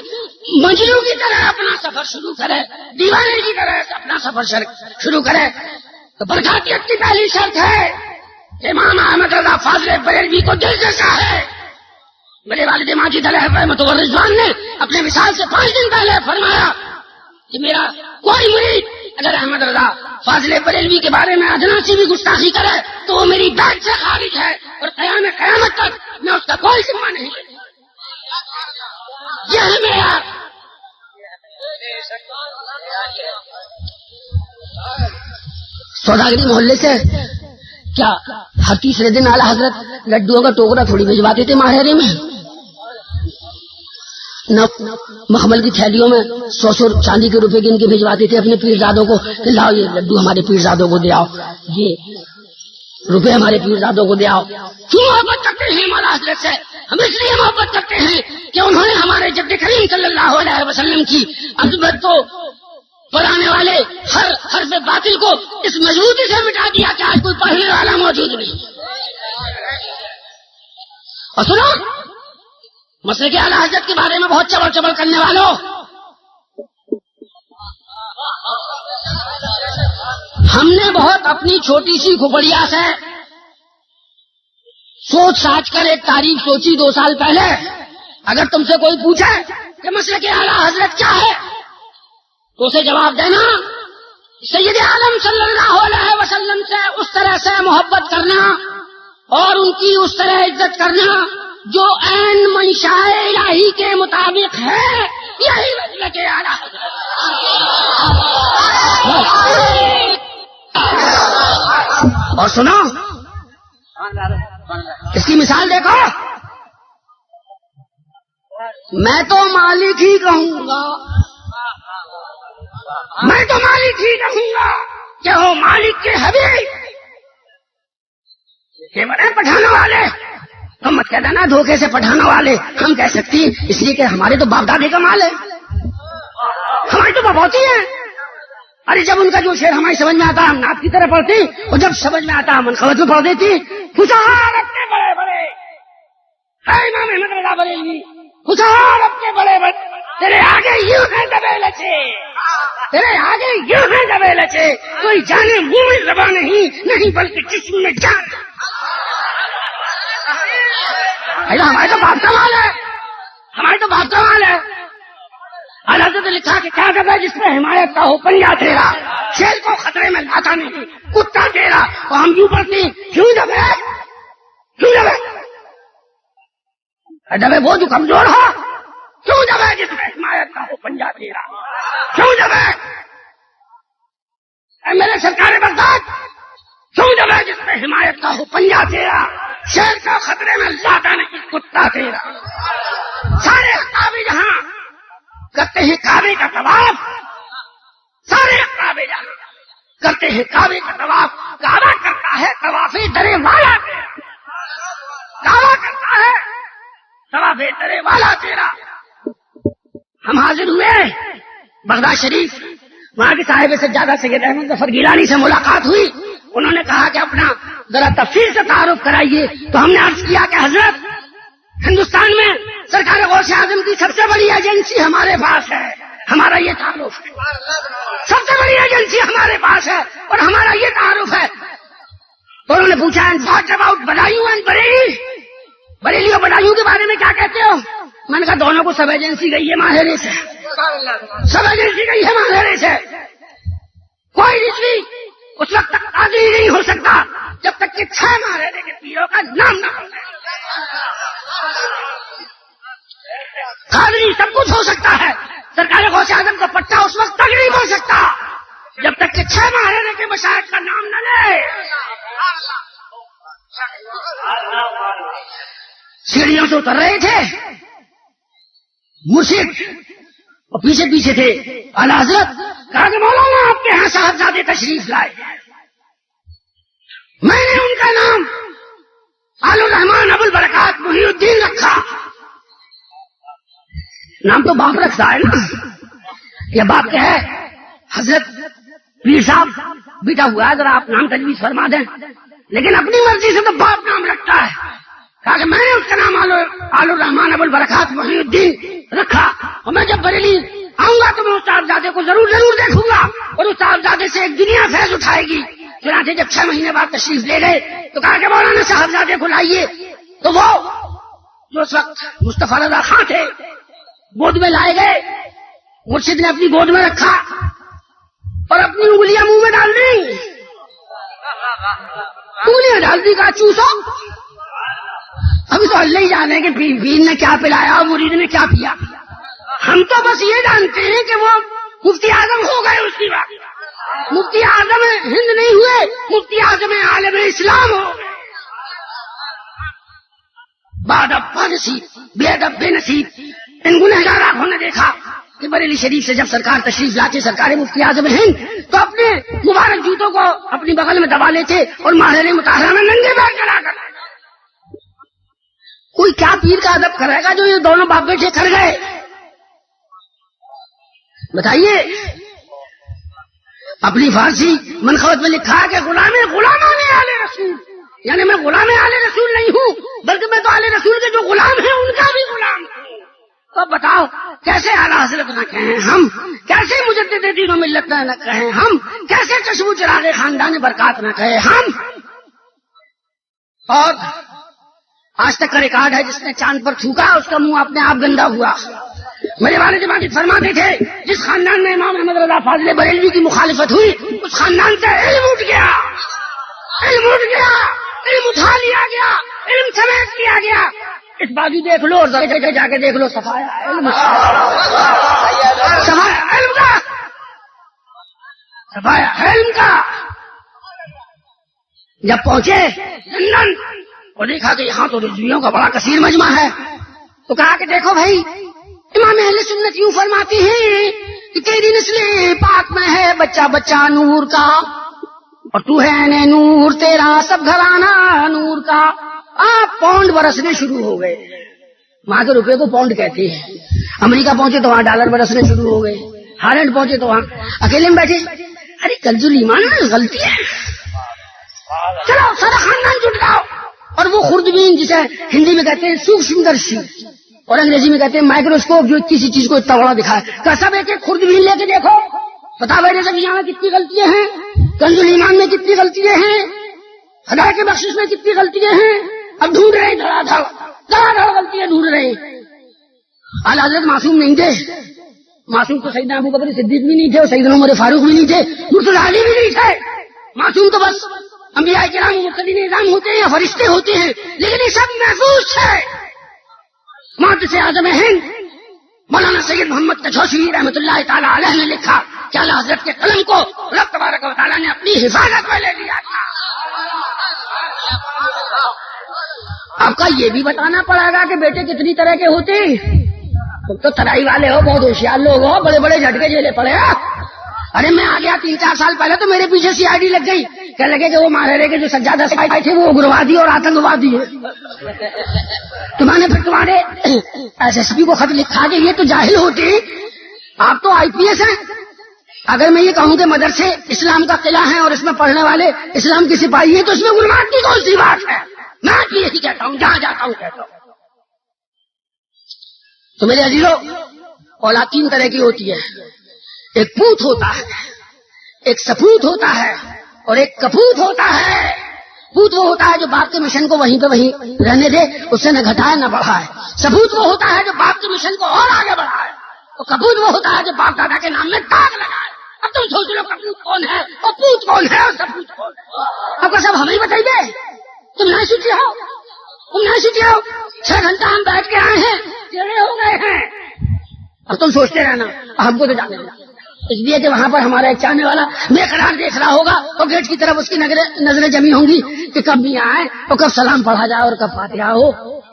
S5: مجنو کی طرح اپنا سفر شروع کرے، دیوانے کی طرح اپنا سفر شروع کرے. تو برکاتیت کی پہلی شرط ہے کہ امام احمد رضا فاضل بریلوی کو دل جیسا ہے. میرے والد ماجد علیہ رحمۃ اللہ رضوان نے اپنے مثال سے 5 دن پہلے فرمایا کہ میرا کوئی مرید اگر احمد رضا فاضل بریلوی کے بارے میں ادنا سی بھی گستاخی کرے تو وہ میری بیعت سے خارج ہے، اور قیامت تک میں اس کا کوئی ذمہ نہیں لوں۔ یہ ہے معیار۔ سوداگری محلے سے کیا ہر تیسرے دن اعلیٰ حضرت لڈوؤں کا ٹوکرا تھوڑی بھجواتے تھے ماہرے میں؟ نہ مخمل کی تھیلیوں میں 100 چاندی کے روپے گن کے بھجواتے تھے اپنے پیرزادوں کو کہ لاؤ یہ لڈو ہمارے پیرزادوں کو دے آؤ، یہ روپے ہمارے پیرزادوں کو دے آؤ۔ کیوں محبت کرتے ہیں ہمارا حضرت سے؟ ہم اس لیے محبت کرتے ہیں کہ انہوں نے ہمارے جد کریم صلی اللہ علیہ وسلم کی عظمت کو پڑھانے والے ہر حرف باطل کو اس مضبوطی سے مٹا دیا کہ آج کوئی پڑھنے والا موجود نہیں۔ اور سنو، مسئلے کے اعلیٰ حضرت کے بارے میں بہت چبل چبل کرنے والوں، ہم نے بہت اپنی چھوٹی سی کھپڑیا سے سوچ ساچ کر ایک تعریف سوچی 2 سال پہلے۔ اگر تم سے کوئی پوچھے کہ مسئلے کے اعلیٰ حضرت کیا ہے تو اسے جواب دینا سید عالم صلی اللہ علیہ وسلم سے اس طرح سے محبت کرنا اور ان کی اس طرح عزت کرنا جو عین منشاء الہی کے مطابق ہے، یہی مسئلے کے اعلیٰ حضرت۔ اور سنو، اس کی مثال دیکھو، میں تو مالک ہی کہوں گا، میں تو مالک ہی کہوں گا کہ وہ مالک کے حبیب کہ بڑے پٹھانے والے، تم مت کہہ دینا دھوکے سے پٹھانے والے، ہم کہہ سکتی اس لیے کہ ہمارے تو باپ دادے کا مال ہے، ہماری تو بپوتی ہے۔ ارے جب ان کا جو شعر ہماری سمجھ میں آتا ہم نعت کی طرح پڑھتی، اور جب سمجھ میں آتا ہم منقبت میں پڑھ دیتی۔ خوشحال اپنے بڑے بڑے امام احمد رضا بریلوی، خوشحال اپنے بڑے بڑے، تیرے آگے یوں ہیں دبے لچے، تیرے آگے یوں ہیں دبے لچے، کوئی جانے منہ میں زبان نہیں بلکہ جسم میں جان۔ ہمارے تو باپ کا مال ہے، ہمارے تو باپ کا مال ہے۔ حضرت نے لکھا کہ کیا کرتا ہے جس میں حمایت کا ہو پنجہ تیرا، شیر کو خطرے میں لاتا نہیں کتا تیرا۔ اور ہم یوں پڑھتے کیوں دبے، کیوں دبے، دبے وہ جو کمزور ہو، کیوں دبے جس میں حمایت کا ہو پنجہ تیرا، کیوں دبے اے میرے سرکار بغداد، کیوں دبے جس میں حمایت کا ہو پنجہ تیرا، شیر کا خطرے میں لاتا نہیں کتا تیرا۔ سارے اقابی جہاں کرتے ہیں کعبے کا طواف، سارے کعبے کرتے ہیں کعبے کا طواف، کعبہ کرتا ہے طواف درے والا تیرا، کعبہ کرتا ہے طواف درے والا تیرا۔ ہم حاضر ہوئے بغداد شریف، وہاں کے صاحب سجادہ سید احمد ظفر گیلانی سے ملاقات ہوئی، انہوں نے کہا کہ اپنا ذرا تفصیل سے تعارف کرائیے۔ تو ہم نے عرض کیا کہ حضرت ہندوستان میں سرکار غوث اعظم کی سب سے بڑی ایجنسی ہمارے پاس ہے، ہمارا یہ تعارف ہے، سب سے بڑی ایجنسی ہمارے پاس ہے اور ہمارا یہ تعارف ہے۔ تو انہوں نے پوچھا what about Budaun and Bareilly, Bareilly اور بدایوں کے بارے میں کیا کہتے ہو؟ میں نے کہا دونوں کو سب ایجنسی گئی ہے ماہرے سے، سب ایجنسی گئی ہے ماہرے سے۔ کوئی رضوی اس وقت تک قادری نہیں ہو سکتا جب تک کہ 6 ماہرے کے پیروں کا نام نہ ہو۔ قادری سب کچھ ہو سکتا ہے، سرکار غوث اعظم کا پٹا اس وقت تک نہیں بول سکتا جب تک کہ 6 ماہرے کے مشائخ کا نام نہ لے۔ سیڑھیوں سے اتر رہے تھے مرشد اور پیچھے پیچھے تھے اعلیٰ حضرت، کہا کہ مولانا آپ کے یہاں صاحبزادے تشریف لائے، میں نے ان کا نام آل الرحمان ابو البرکات محی الدین رکھا۔ نام تو باپ رکھتا ہے نا، یہ باپ کا ہے۔ حضرت پیر صاحب بیٹا ہوا ہے، ذرا آپ نام تجویز فرما دیں، لیکن اپنی مرضی سے تو باپ نام رکھتا ہے۔ کہا کہ میں نے اس کا نام آل الرحمان ابو البرکات محی الدین رکھا، اور میں جب بریلی آؤں گا تو میں اس صاحبزادے کو ضرور دیکھوں گا، اور اس صاحبزادے سے ایک دنیا فیض اٹھائے گی۔ چنانچہ جب 6 مہینے بعد تشریف لے گئے تو کہا کہ مولانا صاحبزادے کو لائیے۔ تو وہ جو اس وقت مصطفیٰ رضا خان تھے گود میں لائے گئے، مرشد نے اپنی گود میں رکھا، اور اپنی انگلیاں منہ میں ڈال دیں، انگلیاں ڈال دی کا چوسو. ابھی تو اللہ ہی جانے کہ پیر نے کیا پلایا اور مرید نے کیا پیا. ہم تو بس یہ جانتے ہیں کہ وہ مفتی اعظم ہو گئے اس کی بات. مفتی اعظم ہند نہیں ہوئے، مفتی اعظم عالم اسلام ہو گئے. بعد اب نصیب بے ادب بے نصیب ان گنہگار آنکھوں نے دیکھا کہ بریلی شریف سے جب سرکار تشریف لاتے سرکار مفتی اعظم ہند تو اپنے مبارک جوتوں کو اپنی بغل میں دبا لیتے اور ماہر مطالعہ میں ننگے پیر کرا کر. کوئی کیا پیر کا ادب کرے گا جو یہ دونوں باپ بیٹے کر گئے؟ بتائیے. اپنی فارسی منقبت میں لکھا ہے کہ غلامان آل رسول، یعنی میں غلام آل رسول نہیں ہوں بلکہ میں تو آل رسول کے جو غلام ہیں ان کا بھی غلام ہوں. تو بتاؤ کیسے اعلیٰ حضرت نہ کہیں ہم، کیسے مجدد دین و ملت نہ کہیں ہم، کیسے چشم و چراغ خاندان برکات نہ کہیں ہم. اور آج تک کا ریکارڈ ہے جس نے چاند پر تھوکا اس کا منہ اپنے آپ گندا ہوا. میرے والد ماجد فرماتے تھے جس خاندان میں امام احمد رضا فاضل بریلوی کی مخالفت ہوئی اس خاندان سے علم اٹھ گیا، علم اٹھ گیا، علم اٹھا لیا گیا، علم سمیٹ لیا گیا. اس بازو دیکھ لو اور جگہ جا کے دیکھ لو صفایا علم، صفایا علم کا، صفایا علم کا. جب پہنچے لندن اور دیکھا کہ یہاں تو رضویوں کا بڑا کثیر مجمع ہے تو کہا کہ دیکھو بھائی امام اہل سنت یوں فرماتے ہیں کہ تیری نسل پاک میں ہے بچہ بچہ نور کا اور تو ہے نے نور تیرا سب گھرانہ نور کا. آپ پاؤنڈ برسنے شروع ہو گئے. وہاں کے روپے کو پاؤنڈ کہتے ہیں. امریکہ پہنچے تو وہاں ڈالر برسنے شروع ہو گئے. ہالینڈ پہنچے تو وہاں اکیلے میں بیٹھے ارے کنزول ایمان میں غلطی ہے، چلو سارا خاندان جٹ جاؤ. اور وہ خوردبین جسے ہندی میں کہتے ہیں سوکشم درشی اور انگریزی میں کہتے ہیں مائکروسکوپ جو کسی چیز کو اتنا بڑا دکھائے کا سب ایک ایک خوردبین لے کے دیکھو. بتا بیٹھے سب یہاں کتنی غلطیاں ہیں، کنز ایمان میں کتنی غلطیاں ہیں، خدا کے بخشش میں کتنی غلطیاں ہیں. اب ڈھونڈ رہے دھڑا دھڑ غلطیاں ڈھونڈ رہے. اعلیٰ حضرت معصوم نہیں تھے. معصوم تو سیدنا ابو بکر صدیق بھی نہیں تھے اور سیدنا عمر فاروق بھی نہیں تھے، مرتضی علی بھی نہیں تھے. معصوم تو بس انبیاء کرام مرتضی نظام ہوتے ہیں یا فرشتے ہوتے ہیں، لیکن یہ سب محفوظ ہے. محدث اعظم ہند مولانا سید محمد تجوشی رحمۃ اللہ تعالی علیہ نے لکھا کہ اعلیٰ حضرت کے قلم کو رب تبارک و تعالیٰ نے اپنی حفاظت میں لے لیا تھا. آپ کا یہ بھی بتانا پڑے گا کہ بیٹے کتنی طرح کے ہوتے ہیں. تم تو ترائی والے ہو، بہت ہوشیار لوگ ہو، بڑے بڑے جھٹکے جھیلے پڑے. ارے میں آ گیا 3-4 سال پہلے تو میرے پیچھے CID لگ گئی، کہنے لگے کہ وہ ماہرے کے جو سجادہ آئے تھے وہ اگروادی اور آتنکوادی ہے. تمہارے پھر تمہارے SSP کو خط لکھا کہ یہ تو جاہل ہوتے ہیں، آپ تو IPS ہیں. اگر میں یہ کہوں کہ مدرسے اسلام کا قلعہ ہے اور اس میں پڑھنے والے اسلام کے سپاہی ہیں تو اس میں گناہ کی کون سی بات ہے؟ میں یہی کہتا ہوں، جہاں جاتا ہوں کہتا ہوں. تو میرے عزیزو اولاد 3 طرح کی ہوتی ہے. ایک پوت ہوتا ہے، ایک سپوت ہوتا ہے اور ایک کپوت ہوتا ہے. پوت وہ ہوتا ہے جو باپ کے مشن کو وہیں پہ وہیں رہنے دے، اس سے نہ گھٹائے نہ بڑھائے. سپوت وہ ہوتا ہے جو باپ کے مشن کو اور آگے بڑھائے. اور کپوت وہ ہوتا ہے جو باپ دادا کے نام میں داغ لگائے. اب تم سوچ لو کپوت کون ہے اور پوت کون ہے اور سپوت کون ہے. اب کا سب ہمیں بتائیے. تم نہیں سوچے ہو، تم نہیں سوچے ہو. 6 گھنٹہ ہم بیٹھ کے آئے ہیں، ٹیڑھے ہو گئے ہیں. اب تم سوچتے رہنا ہم کو تو جانے دیں، اس لیے کہ وہاں پر ہمارا ایک چاہنے والا بے قرار دیکھ رہا ہوگا اور گیٹ کی طرف اس کی نظریں جمی ہوں گی کہ کب بھی آئے اور کب سلام پڑھا جائے اور کب فاتحہ ہو.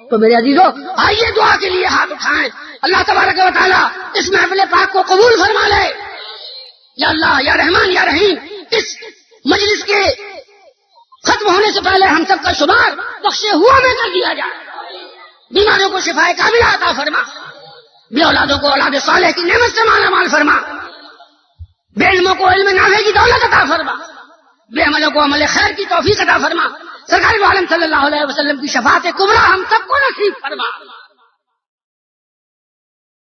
S5: تو میرے عزیزو آئیے دعا کے لیے ہاتھ اٹھائیں. اللہ تبارک و تعالیٰ اس محفل پاک کو قبول فرما لے. یا اللہ یا رحمان یا رحیم، اس مجلس کے ختم ہونے سے پہلے ہم سب کا شمار بخشے ہوا میں کر دیا جائے. بیماروں کو شفائے کاملہ عطا فرما، بے اولادوں کو اولاد صالح کی نعمت سے مالا مال فرما، بے علموں کو علم نافع کی دولت عطا فرما، بے عملوں کو عمل خیر کی توفیق عطا فرما. سرکار عالم صلی اللہ علیہ وسلم کی شفاعت کبریٰ ہم سب کو نصیب فرما.